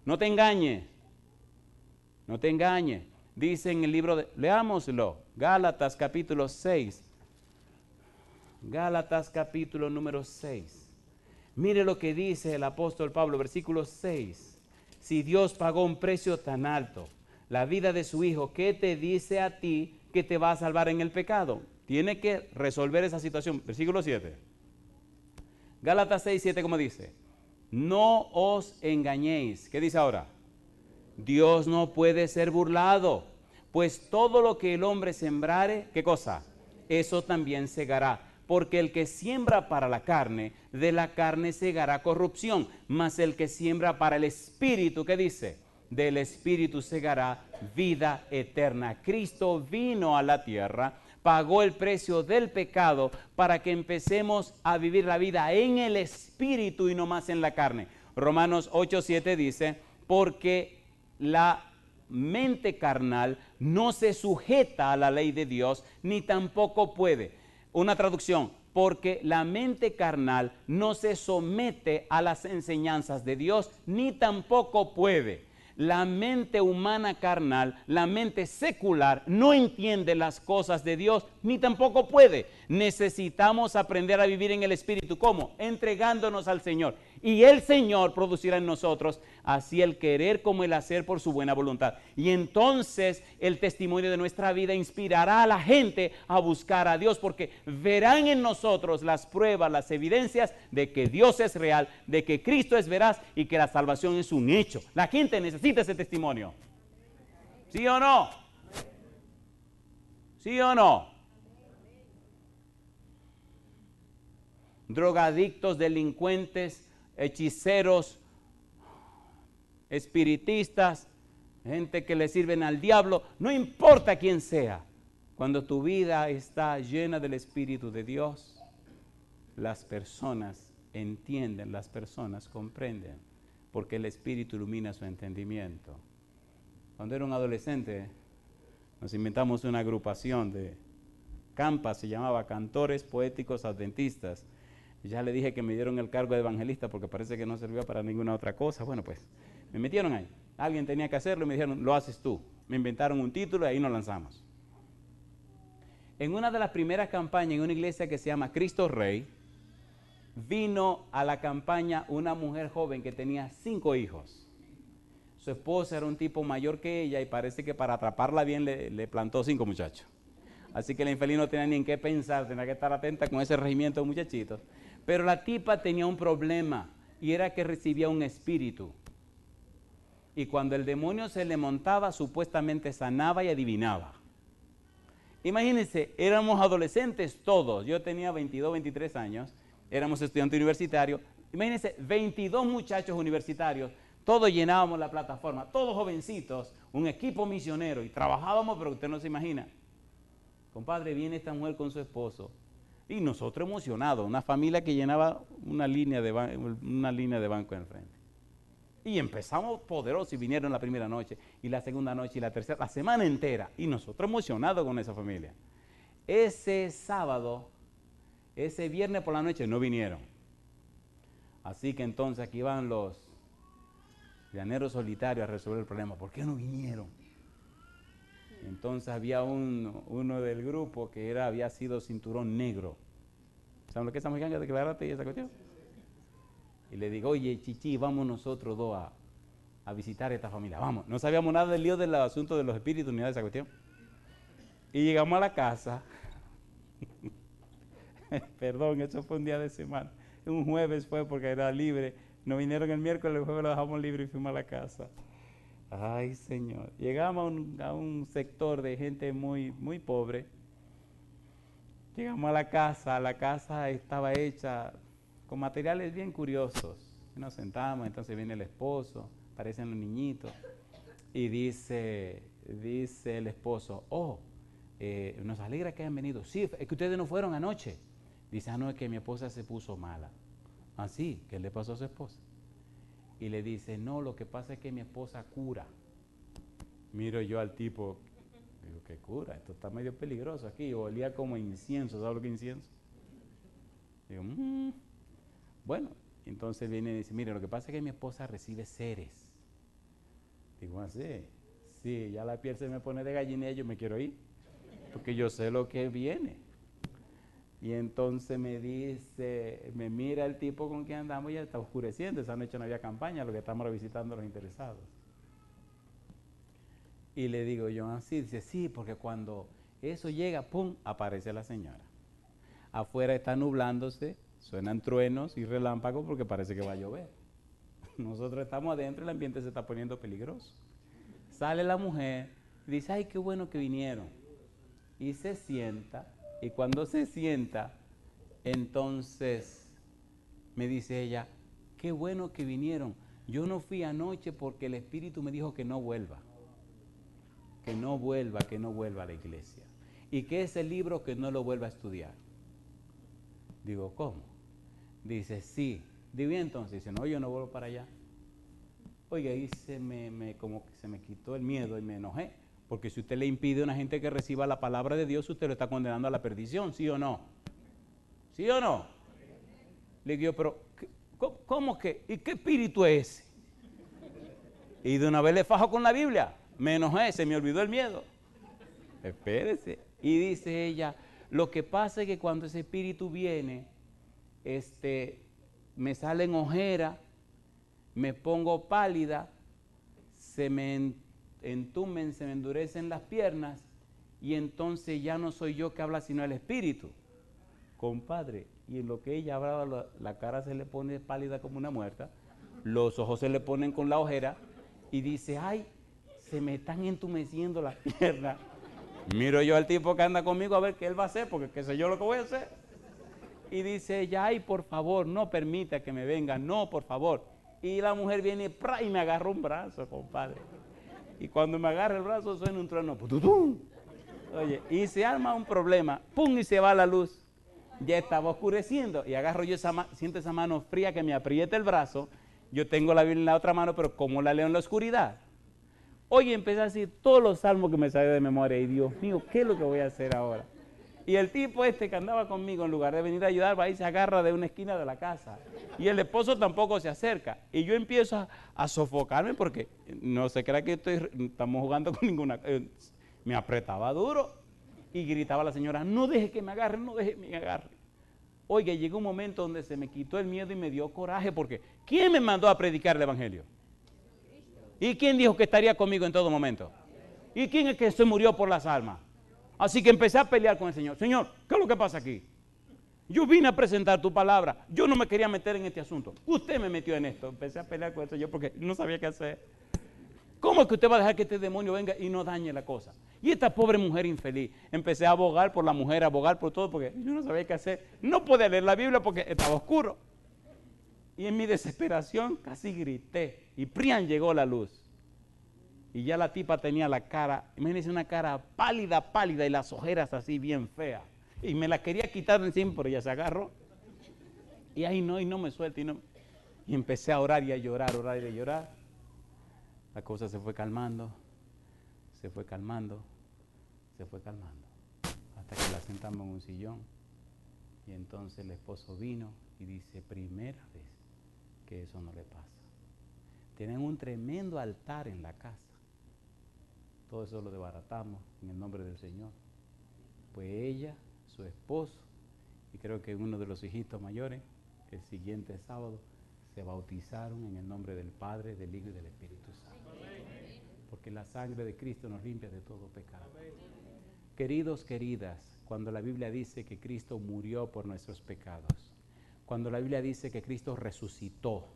No te engañes. No te engañes. Dice en el libro de, leámoslo, Gálatas capítulo 6. Gálatas capítulo número 6. Mire lo que dice el apóstol Pablo, versículo 6. Si Dios pagó un precio tan alto, la vida de su Hijo, ¿qué te dice a ti que te va a salvar en el pecado? Tiene que resolver esa situación. Versículo 7. Gálatas 6, 7, ¿cómo dice? No os engañéis. ¿Qué dice ahora? Dios no puede ser burlado, pues todo lo que el hombre sembrare, ¿qué cosa? Eso también segará, porque el que siembra para la carne, de la carne segará corrupción, mas el que siembra para el Espíritu, ¿qué dice? Del Espíritu segará vida eterna. Cristo vino a la tierra, pagó el precio del pecado para que empecemos a vivir la vida en el Espíritu y no más en la carne. Romanos 8:7 dice, porque la mente carnal no se sujeta a la ley de Dios, ni tampoco puede. Una traducción, porque la mente carnal no se somete a las enseñanzas de Dios, ni tampoco puede. La mente humana carnal, la mente secular, no entiende las cosas de Dios, ni tampoco puede. Necesitamos aprender a vivir en el Espíritu. ¿Cómo? Entregándonos al Señor. Y el Señor producirá en nosotros así el querer como el hacer por su buena voluntad. Y entonces el testimonio de nuestra vida inspirará a la gente a buscar a Dios, porque verán en nosotros las pruebas, las evidencias de que Dios es real, de que Cristo es veraz y que la salvación es un hecho. La gente necesita ese testimonio. ¿Sí o no? ¿Sí o no? Drogadictos, delincuentes, hechiceros, espiritistas, gente que le sirven al diablo, no importa quién sea. Cuando tu vida está llena del Espíritu de Dios, las personas entienden, las personas comprenden, porque el Espíritu ilumina su entendimiento. Cuando era un adolescente, nos inventamos una agrupación de campas, se llamaba Cantores Poéticos Adventistas. Ya le dije que me dieron el cargo de evangelista porque parece que no servía para ninguna otra cosa. Bueno, pues me metieron ahí. Alguien tenía que hacerlo y me dijeron, lo haces tú. Me inventaron un título y ahí nos lanzamos. En una de las primeras campañas en una iglesia que se llama Cristo Rey, vino a la campaña una mujer joven que tenía 5 hijos. Su esposa era un tipo mayor que ella y parece que para atraparla bien le plantó 5 muchachos. Así que la infeliz no tenía ni en qué pensar, tenía que estar atenta con ese regimiento de muchachitos. Pero la tipa tenía un problema y era que recibía un espíritu. Y cuando el demonio se le montaba, supuestamente sanaba y adivinaba. Imagínense, éramos adolescentes todos. Yo tenía 22, 23 años, éramos estudiantes universitarios. Imagínense, 22 muchachos universitarios, todos llenábamos la plataforma, todos jovencitos, un equipo misionero y trabajábamos, pero usted no se imagina. Compadre, viene esta mujer con su esposo y nosotros emocionados, una familia que llenaba una línea de banco en el frente. Y empezamos poderosos y vinieron la primera noche y la segunda noche y la tercera, la semana entera. Y nosotros emocionados con esa familia. Ese sábado, ese viernes por la noche no vinieron. Así que entonces aquí van los llaneros solitarios a resolver el problema. ¿Por qué no vinieron? Entonces había uno del grupo que había sido cinturón negro. ¿Saben lo que es esa mexicana? Declárate y esa cuestión. Y le digo, oye, Chichi, vamos nosotros dos a visitar a esta familia. Vamos. No sabíamos nada del lío del asunto de los espíritus ni nada de esa cuestión. Y llegamos a la casa. Perdón, eso fue un día de semana. Un jueves fue porque era libre. Nos vinieron el miércoles, el jueves lo dejamos libre y fuimos a la casa. Ay, Señor. Llegamos a un sector de gente muy, muy pobre. Llegamos a la casa estaba hecha con materiales bien curiosos. Nos sentamos, entonces viene el esposo, aparecen los niñitos, y dice el esposo, nos alegra que hayan venido. Sí, es que ustedes no fueron anoche. Dice, no, es que mi esposa se puso mala. Ah, sí, ¿qué le pasó a su esposa? Y le dice, no, lo que pasa es que mi esposa cura. Miro yo al tipo, digo, ¿qué cura? Esto está medio peligroso aquí. Olía como incienso, ¿sabes lo que es incienso? Digo, bueno, entonces viene y dice, mire, lo que pasa es que mi esposa recibe seres. Digo, así, sí, ya la piel se me pone de gallina y yo me quiero ir, porque yo sé lo que viene. Y entonces me dice, me mira el tipo con quien andamos, ya está oscureciendo, esa noche no había campaña, lo que estamos visitando a los interesados. Y le digo yo así, dice, sí, porque cuando eso llega, ¡pum!, aparece la señora. Afuera está nublándose, suenan truenos y relámpagos porque parece que va a llover. Nosotros estamos adentro y el ambiente se está poniendo peligroso. Sale la mujer, dice, ay, qué bueno que vinieron. Y se sienta, y cuando se sienta, entonces me dice ella, qué bueno que vinieron. Yo no fui anoche porque el Espíritu me dijo que no vuelva. Que no vuelva a la iglesia. Y que ese libro que no lo vuelva a estudiar. Digo, ¿cómo? Dice, sí. Digo, y entonces dice, no, yo no vuelvo para allá. Oiga, ahí como que se me quitó el miedo y me enojé. Porque si usted le impide a una gente que reciba la palabra de Dios, usted lo está condenando a la perdición, ¿sí o no? ¿Sí o no? Le digo, pero, ¿cómo que? ¿Y qué espíritu es ese? Y de una vez le fajo con la Biblia. Me enojé, se me olvidó el miedo. Espérese. Y dice ella, lo que pasa es que cuando ese espíritu viene, me salen ojeras, me pongo pálida, se me entumen, se me endurecen las piernas, y entonces ya no soy yo que habla, sino el espíritu. Compadre, y en lo que ella hablaba, la cara se le pone pálida como una muerta, los ojos se le ponen con la ojera, y dice, ay, se me están entumeciendo las piernas. Miro yo al tipo que anda conmigo a ver qué él va a hacer, porque qué sé yo lo que voy a hacer. Y dice ella, ay, por favor, no permita que me venga, no, por favor. Y la mujer viene y me agarra un brazo, compadre. Y cuando me agarra el brazo suena un trueno. ¡Pututum! Oye, y se arma un problema, ¡pum!, y se va la luz. Ya estaba oscureciendo y agarro yo siento esa mano fría que me aprieta el brazo. Yo tengo la Biblia en la otra mano, pero ¿cómo la leo en la oscuridad? Oye, empecé a decir todos los salmos que me salían de memoria. Y Dios mío, ¿qué es lo que voy a hacer ahora? Y el tipo que andaba conmigo, en lugar de venir a ayudar, va y se agarra de una esquina de la casa. Y el esposo tampoco se acerca. Y yo empiezo a sofocarme porque no se crea que estamos jugando con ninguna... me apretaba duro y gritaba la señora, no deje que me agarre, no deje que me agarre. Oiga, llegó un momento donde se me quitó el miedo y me dio coraje porque ¿quién me mandó a predicar el evangelio? ¿Y quién dijo que estaría conmigo en todo momento? ¿Y quién es que se murió por las almas? Así que empecé a pelear con el Señor. Señor, ¿qué es lo que pasa aquí? Yo vine a presentar tu palabra. Yo no me quería meter en este asunto. Usted me metió en esto. Empecé a pelear con el Señor porque no sabía qué hacer. ¿Cómo es que usted va a dejar que este demonio venga y no dañe la cosa? Y esta pobre mujer infeliz. Empecé a abogar por la mujer, a abogar por todo porque yo no sabía qué hacer. No podía leer la Biblia porque estaba oscuro. Y en mi desesperación casi grité. Y ¡prian! Llegó la luz. Y ya la tipa tenía la cara, imagínense, una cara pálida, pálida y las ojeras así bien feas. Y me la quería quitar de encima, pero ya se agarró. Y ahí no, y no me suelta. Y empecé a orar y a llorar, orar y a llorar. La cosa se fue calmando, se fue calmando, se fue calmando. Hasta que la sentamos en un sillón. Y entonces el esposo vino y dice, primera vez que eso no le pasa. Tienen un tremendo altar en la casa. Todo eso lo desbaratamos en el nombre del Señor. Pues ella, su esposo, y creo que uno de los hijitos mayores, el siguiente sábado, se bautizaron en el nombre del Padre, del Hijo y del Espíritu Santo. Porque la sangre de Cristo nos limpia de todo pecado. Queridos, queridas, cuando la Biblia dice que Cristo murió por nuestros pecados, cuando la Biblia dice que Cristo resucitó,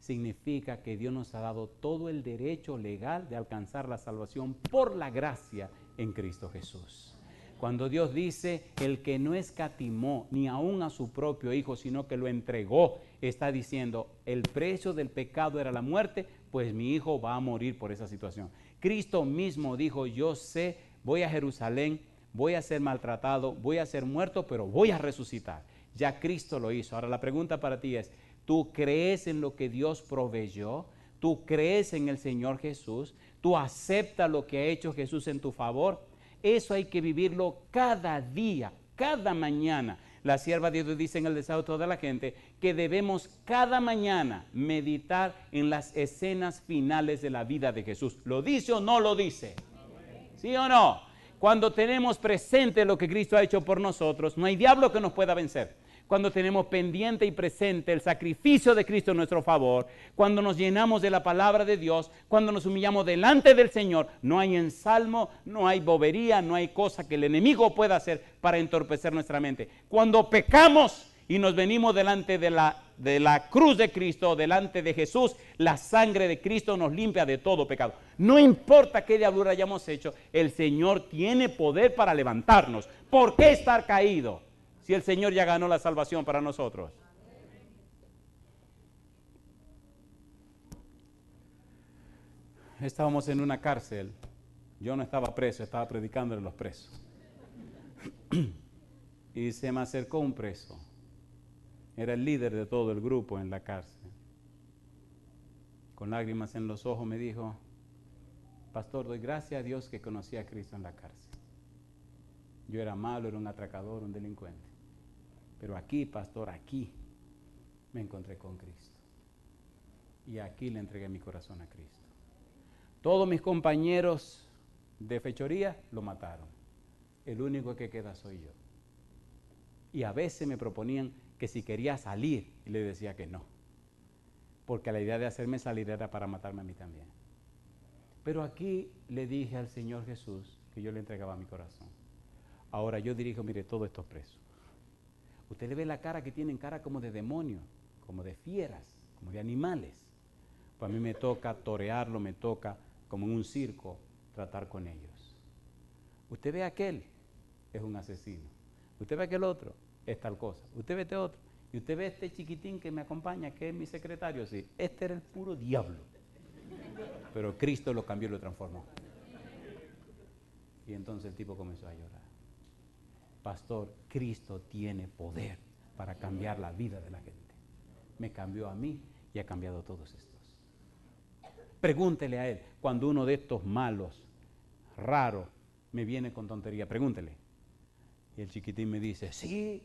significa que Dios nos ha dado todo el derecho legal de alcanzar la salvación por la gracia en Cristo Jesús. Cuando Dios dice, el que no escatimó ni aún a su propio Hijo, sino que lo entregó, está diciendo, el precio del pecado era la muerte, pues mi Hijo va a morir por esa situación. Cristo mismo dijo, yo sé, voy a Jerusalén, voy a ser maltratado, voy a ser muerto, pero voy a resucitar. Ya Cristo lo hizo. Ahora la pregunta para ti es, ¿tú crees en lo que Dios proveyó? ¿Tú crees en el Señor Jesús? ¿Tú aceptas lo que ha hecho Jesús en tu favor? Eso hay que vivirlo cada día, cada mañana. La sierva de Dios dice en el deseo de toda la gente que debemos cada mañana meditar en las escenas finales de la vida de Jesús. ¿Lo dice o no lo dice? ¿Sí o no? Cuando tenemos presente lo que Cristo ha hecho por nosotros, no hay diablo que nos pueda vencer. Cuando tenemos pendiente y presente el sacrificio de Cristo en nuestro favor, cuando nos llenamos de la palabra de Dios, cuando nos humillamos delante del Señor, no hay ensalmo, no hay bobería, no hay cosa que el enemigo pueda hacer para entorpecer nuestra mente. Cuando pecamos y nos venimos delante de la cruz de Cristo, delante de Jesús, la sangre de Cristo nos limpia de todo pecado. No importa qué diablura hayamos hecho, el Señor tiene poder para levantarnos. ¿Por qué estar caído si el Señor ya ganó la salvación para nosotros? Estábamos en una cárcel. Yo no estaba preso, estaba predicándole a los presos. Y se me acercó un preso. Era el líder de todo el grupo en la cárcel. Con lágrimas en los ojos me dijo, pastor, doy gracias a Dios que conocí a Cristo en la cárcel. Yo era malo, era un atracador, un delincuente. Pero aquí, pastor, aquí me encontré con Cristo. Y aquí le entregué mi corazón a Cristo. Todos mis compañeros de fechoría lo mataron. El único que queda soy yo. Y a veces me proponían que si quería salir, y le decía que no. Porque la idea de hacerme salir era para matarme a mí también. Pero aquí le dije al Señor Jesús que yo le entregaba mi corazón. Ahora yo dirijo, mire, todos estos presos. Usted le ve la cara que tienen, cara como de demonio, como de fieras, como de animales. Pues a mí me toca torearlo, me toca, como en un circo, tratar con ellos. Usted ve a aquel, es un asesino. Usted ve a aquel otro, es tal cosa. Usted ve a este otro. Y usted ve a este chiquitín que me acompaña, que es mi secretario, sí. Este era el puro diablo. Pero Cristo lo cambió y lo transformó. Y entonces el tipo comenzó a llorar. Pastor, Cristo tiene poder para cambiar la vida de la gente. Me cambió a mí y ha cambiado a todos estos. Pregúntele a él, cuando uno de estos malos, raros, me viene con tontería, pregúntele. Y el chiquitín me dice, sí,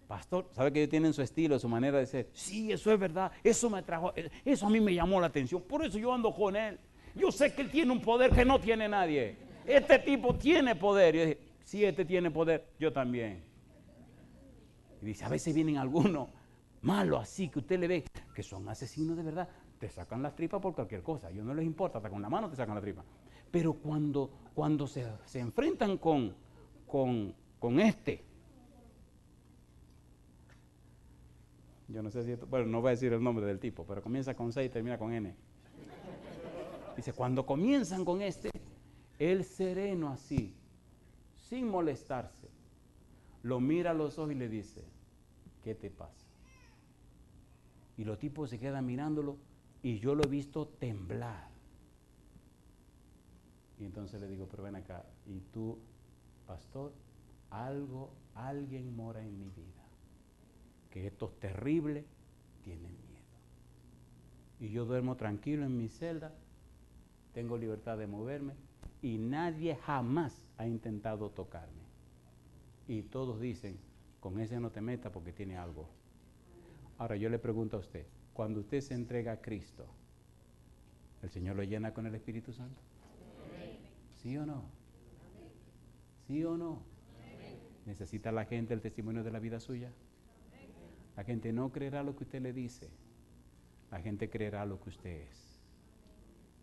pastor, ¿sabe que ellos tienen su estilo, su manera de ser? Sí, eso es verdad, eso me trajo, eso a mí me llamó la atención, por eso yo ando con él. Yo sé que él tiene un poder que no tiene nadie. Este tipo tiene poder. Y yo dije, si este tiene poder, yo también. Y dice, a veces vienen algunos malos así, que usted le ve, que son asesinos de verdad, te sacan las tripas por cualquier cosa, a ellos no les importa, hasta con la mano te sacan la tripa. Pero cuando se enfrentan con este, yo no sé si esto, bueno, no voy a decir el nombre del tipo, pero comienza con C y termina con N. Dice, cuando comienzan con este, el sereno así, sin molestarse, lo mira a los ojos y le dice, ¿qué te pasa? Y los tipos se quedan mirándolo y yo lo he visto temblar. Y entonces le digo, pero ven acá, y tú, pastor, alguien mora en mi vida, que estos terribles tienen miedo. Y yo duermo tranquilo en mi celda, tengo libertad de moverme y nadie jamás ha intentado tocarme. Y todos dicen, con ese no te metas porque tiene algo. Ahora yo le pregunto a usted, cuando usted se entrega a Cristo, ¿el Señor lo llena con el Espíritu Santo? ¿Sí o no? ¿Sí o no? ¿Necesita la gente el testimonio de la vida suya? La gente no creerá lo que usted le dice, la gente creerá lo que usted es.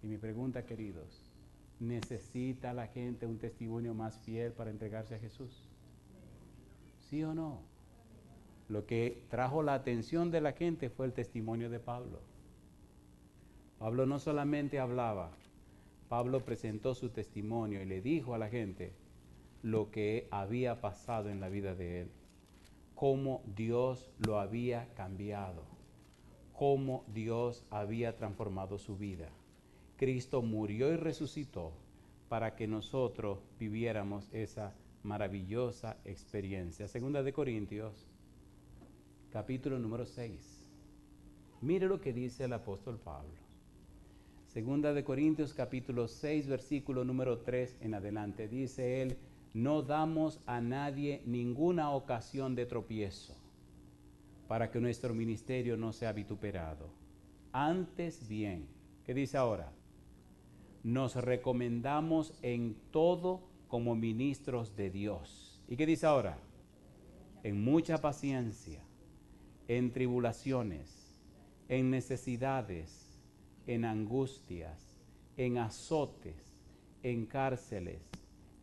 Y mi pregunta, queridos, ¿necesita la gente un testimonio más fiel para entregarse a Jesús? ¿Sí o no? Lo que trajo la atención de la gente fue el testimonio de Pablo. Pablo no solamente hablaba, Pablo presentó su testimonio y le dijo a la gente lo que había pasado en la vida de él, cómo Dios lo había cambiado, cómo Dios había transformado su vida. Cristo murió y resucitó para que nosotros viviéramos esa maravillosa experiencia. Segunda de Corintios, capítulo número 6. Mire lo que dice el apóstol Pablo. Segunda de Corintios, capítulo 6, versículo número 3 en adelante. Dice él: no damos a nadie ninguna ocasión de tropiezo, para que nuestro ministerio no sea vituperado. Antes bien, ¿qué dice ahora? Nos recomendamos en todo como ministros de Dios. ¿Y qué dice ahora? En mucha paciencia, en tribulaciones, en necesidades, en angustias, en azotes, en cárceles,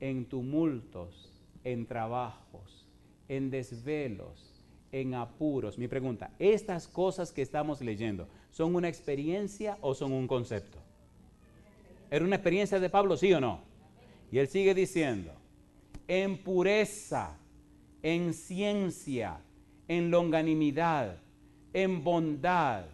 en tumultos, en trabajos, en desvelos, en apuros. Mi pregunta, ¿estas cosas que estamos leyendo son una experiencia o son un concepto? ¿Era una experiencia de Pablo, sí o no? Y él sigue diciendo, en pureza, en ciencia, en longanimidad, en bondad,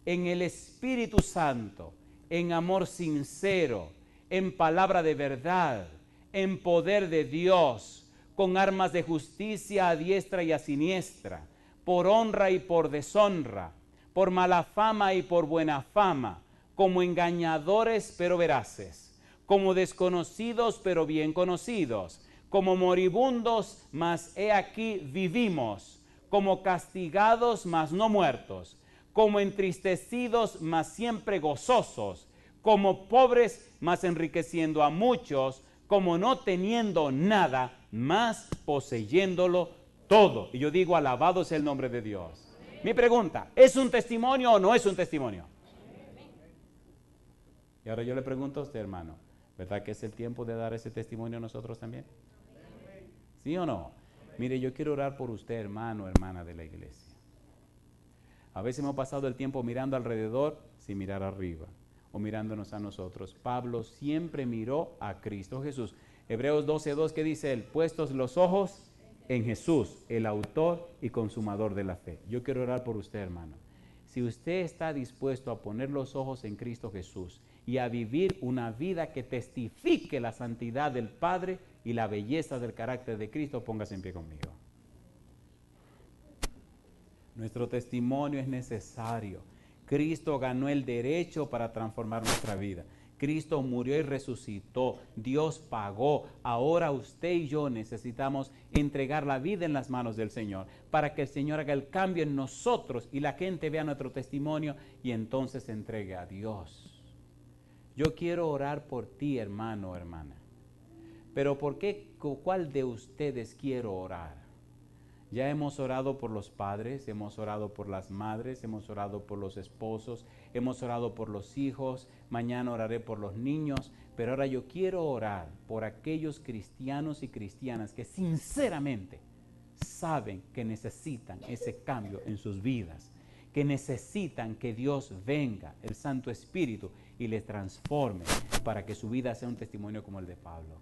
en el Espíritu Santo, en amor sincero, en palabra de verdad, en poder de Dios, con armas de justicia a diestra y a siniestra, por honra y por deshonra, por mala fama y por buena fama, como engañadores pero veraces, como desconocidos pero bien conocidos, como moribundos, mas he aquí vivimos, como castigados, mas no muertos, como entristecidos, mas siempre gozosos, como pobres, mas enriqueciendo a muchos, como no teniendo nada, mas poseyéndolo todo. Y yo digo, alabado sea el nombre de Dios. Mi pregunta, ¿es un testimonio o no es un testimonio? Y ahora yo le pregunto a usted, hermano, ¿verdad que es el tiempo de dar ese testimonio a nosotros también? ¿Sí o no? Mire, yo quiero orar por usted, hermano, hermana de la iglesia. A veces hemos pasado el tiempo mirando alrededor sin mirar arriba, o mirándonos a nosotros. Pablo siempre miró a Cristo Jesús. Hebreos 12:2, ¿qué dice él? Puestos los ojos en Jesús, el autor y consumador de la fe. Yo quiero orar por usted, hermano. Si usted está dispuesto a poner los ojos en Cristo Jesús y a vivir una vida que testifique la santidad del Padre y la belleza del carácter de Cristo, póngase en pie conmigo. Nuestro testimonio es necesario. Cristo ganó el derecho para transformar nuestra vida. Cristo murió y resucitó. Dios pagó. Ahora usted y yo necesitamos entregar la vida en las manos del Señor para que el Señor haga el cambio en nosotros y la gente vea nuestro testimonio y entonces se entregue a Dios. Yo quiero orar por ti, hermano o hermana. Pero ¿por qué? ¿Cuál de ustedes quiero orar? Ya hemos orado por los padres, hemos orado por las madres, hemos orado por los esposos, hemos orado por los hijos, mañana oraré por los niños, pero ahora yo quiero orar por aquellos cristianos y cristianas que sinceramente saben que necesitan ese cambio en sus vidas, que necesitan que Dios venga, el Santo Espíritu, y les transforme para que su vida sea un testimonio como el de Pablo.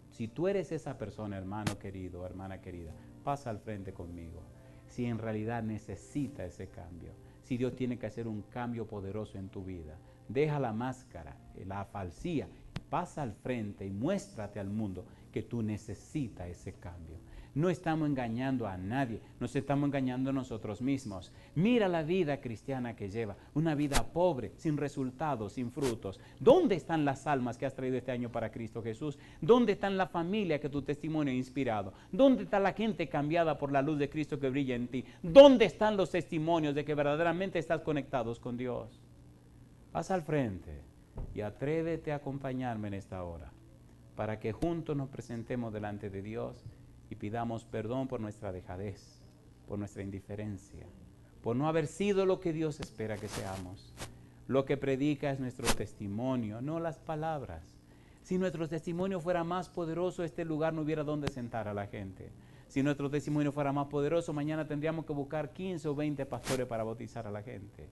Si tú eres esa persona, hermano querido, hermana querida, pasa al frente conmigo. Si en realidad necesita ese cambio, si Dios tiene que hacer un cambio poderoso en tu vida, deja la máscara, la falsía, pasa al frente y muéstrate al mundo que tú necesitas ese cambio. No estamos engañando a nadie, nos estamos engañando a nosotros mismos. Mira la vida cristiana que lleva, una vida pobre, sin resultados, sin frutos. ¿Dónde están las almas que has traído este año para Cristo Jesús? ¿Dónde está la familia que tu testimonio ha inspirado? ¿Dónde está la gente cambiada por la luz de Cristo que brilla en ti? ¿Dónde están los testimonios de que verdaderamente estás conectados con Dios? Pasa al frente y atrévete a acompañarme en esta hora para que juntos nos presentemos delante de Dios y pidamos perdón por nuestra dejadez, por nuestra indiferencia, por no haber sido lo que Dios espera que seamos. Lo que predica es nuestro testimonio, no las palabras. Si nuestro testimonio fuera más poderoso, este lugar no hubiera donde sentar a la gente. Si nuestro testimonio fuera más poderoso, mañana tendríamos que buscar 15 o 20 pastores para bautizar a la gente.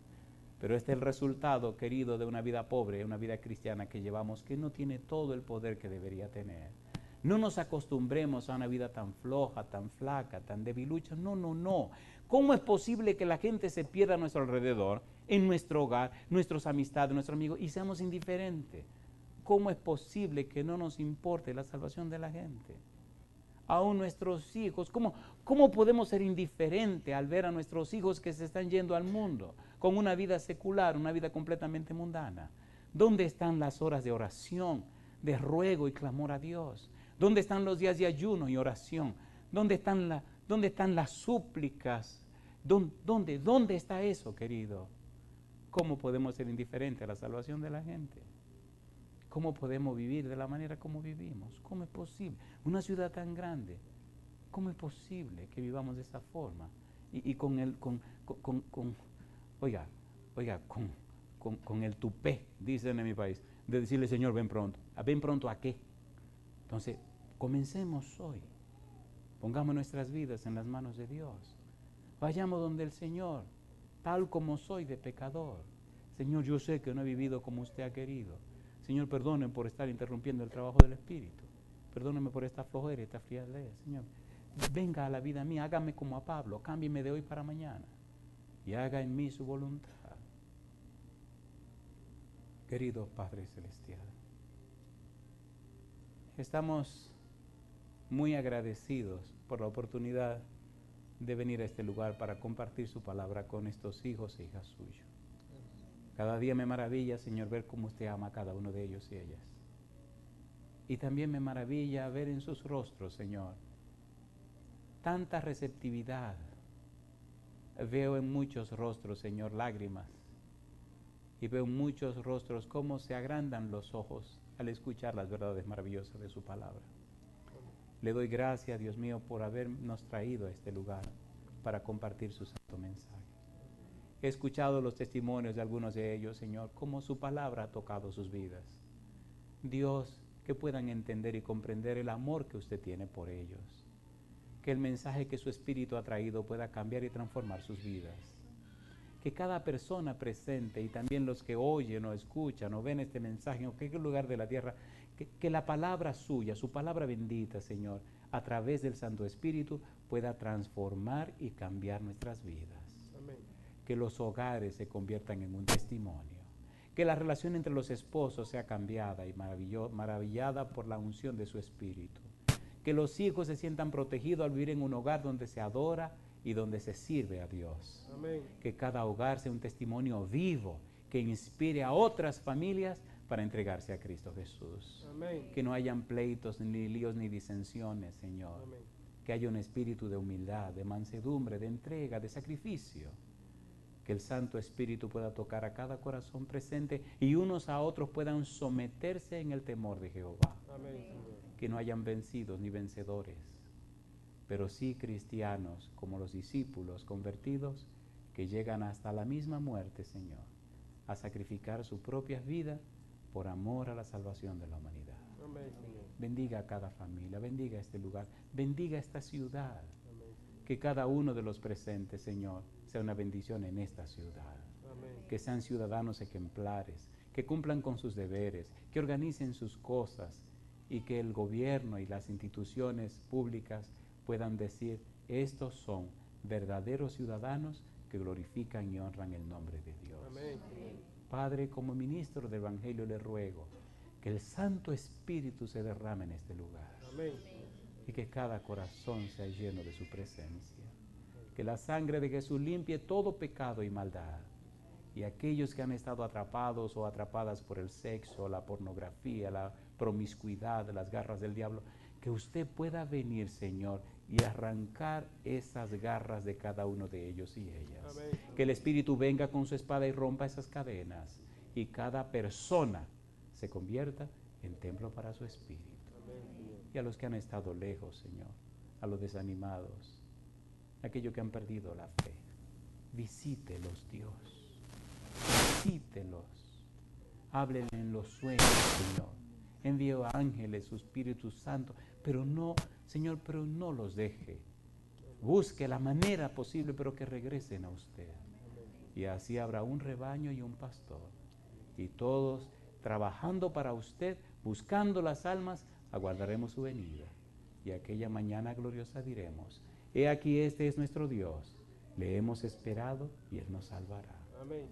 Pero este es el resultado, querido, de una vida pobre, una vida cristiana que llevamos, que no tiene todo el poder que debería tener. No nos acostumbremos a una vida tan floja, tan flaca, tan debilucha. No, no, no. ¿Cómo es posible que la gente se pierda a nuestro alrededor, en nuestro hogar, nuestras amistades, nuestros amigos, y seamos indiferentes? ¿Cómo es posible que no nos importe la salvación de la gente? Aún nuestros hijos, ¿cómo podemos ser indiferentes al ver a nuestros hijos que se están yendo al mundo con una vida secular, una vida completamente mundana? ¿Dónde están las horas de oración, de ruego y clamor a Dios? ¿Dónde están los días de ayuno y oración? ¿Dónde están las súplicas? ¿Dónde está eso, querido? ¿Cómo podemos ser indiferentes a la salvación de la gente? ¿Cómo podemos vivir de la manera como vivimos? ¿Cómo es posible? Una ciudad tan grande, ¿cómo es posible que vivamos de esa forma? Y con el tupé, dicen en mi país, de decirle, Señor, ven pronto. ¿Ven pronto a qué? Entonces, comencemos hoy. Pongamos nuestras vidas en las manos de Dios. Vayamos donde el Señor, tal como soy de pecador. Señor, yo sé que no he vivido como usted ha querido. Señor, perdóneme por estar interrumpiendo el trabajo del Espíritu. Perdóneme por esta flojera y esta frialdad. Señor, venga a la vida mía, hágame como a Pablo, cámbieme de hoy para mañana y haga en mí su voluntad. Querido Padre Celestial, estamos muy agradecidos por la oportunidad de venir a este lugar para compartir su palabra con estos hijos e hijas suyos. Cada día me maravilla, Señor, ver cómo usted ama a cada uno de ellos y ellas. Y también me maravilla ver en sus rostros, Señor, tanta receptividad. Veo en muchos rostros, Señor, lágrimas. Y veo en muchos rostros cómo se agrandan los ojos al escuchar las verdades maravillosas de su palabra. Le doy gracias, Dios mío, por habernos traído a este lugar para compartir su santo mensaje. He escuchado los testimonios de algunos de ellos, Señor, cómo su palabra ha tocado sus vidas. Dios, que puedan entender y comprender el amor que usted tiene por ellos. Que el mensaje que su Espíritu ha traído pueda cambiar y transformar sus vidas. Que cada persona presente y también los que oyen o escuchan o ven este mensaje en cualquier lugar de la tierra, que la palabra suya, su palabra bendita, Señor, a través del Santo Espíritu pueda transformar y cambiar nuestras vidas. Amén. Que los hogares se conviertan en un testimonio. Que la relación entre los esposos sea cambiada y maravillada por la unción de su Espíritu. Que los hijos se sientan protegidos al vivir en un hogar donde se adora y donde se sirve a Dios. Amén. Que cada hogar sea un testimonio vivo que inspire a otras familias para entregarse a Cristo Jesús. Amén. Que no hayan pleitos, ni líos, ni disensiones, Señor. Amén. Que haya un espíritu de humildad, de mansedumbre, de entrega, de sacrificio. Que el Santo Espíritu pueda tocar a cada corazón presente y unos a otros puedan someterse en el temor de Jehová. Amén, Señor. Que no hayan vencidos ni vencedores, pero sí cristianos como los discípulos convertidos que llegan hasta la misma muerte, Señor, a sacrificar su propia vida por amor a la salvación de la humanidad. Amén, Señor. Bendiga a cada familia, bendiga este lugar, bendiga esta ciudad. Amén. Que cada uno de los presentes, Señor, sea una bendición en esta ciudad. Amén. Que sean ciudadanos ejemplares, que cumplan con sus deberes, que organicen sus cosas y que el gobierno y las instituciones públicas puedan decir, estos son verdaderos ciudadanos que glorifican y honran el nombre de Dios. Amén. Padre, como ministro del Evangelio le ruego que el Santo Espíritu se derrame en este lugar. Amén. Y que cada corazón sea lleno de su presencia. Que la sangre de Jesús limpie todo pecado y maldad. Y aquellos que han estado atrapados o atrapadas por el sexo, la pornografía, la promiscuidad, las garras del diablo, que usted pueda venir, Señor, y arrancar esas garras de cada uno de ellos y ellas. Amén. Que el Espíritu venga con su espada y rompa esas cadenas y cada persona se convierta en templo para su Espíritu. Amén. Y a los que han estado lejos, Señor, a los desanimados, a aquellos que han perdido la fe, visítelos, Dios. Visítelos, háblenle en los sueños, Señor. Envíe ángeles, su Espíritu Santo, pero no, Señor, pero no los deje. Busque la manera posible, pero que regresen a usted. Y así habrá un rebaño y un pastor. Y todos trabajando para usted, buscando las almas, aguardaremos su venida. Y aquella mañana gloriosa diremos: he aquí, este es nuestro Dios. Le hemos esperado y Él nos salvará. Amén.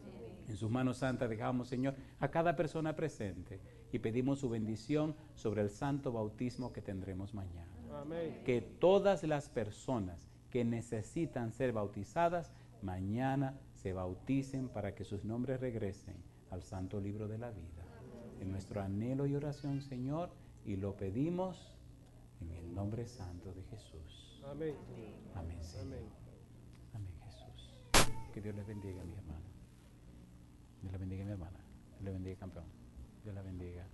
En sus manos santas dejamos, Señor, a cada persona presente y pedimos su bendición sobre el santo bautismo que tendremos mañana. Amén. Que todas las personas que necesitan ser bautizadas, mañana se bauticen para que sus nombres regresen al santo libro de la vida. En nuestro anhelo y oración, Señor, y lo pedimos en el nombre santo de Jesús. Amén. Amén, Señor. Amén. Amén, Jesús. Que Dios les bendiga, mi hermano. Dios la bendiga, mi hermana. Dios la bendiga, campeón. Dios la bendiga.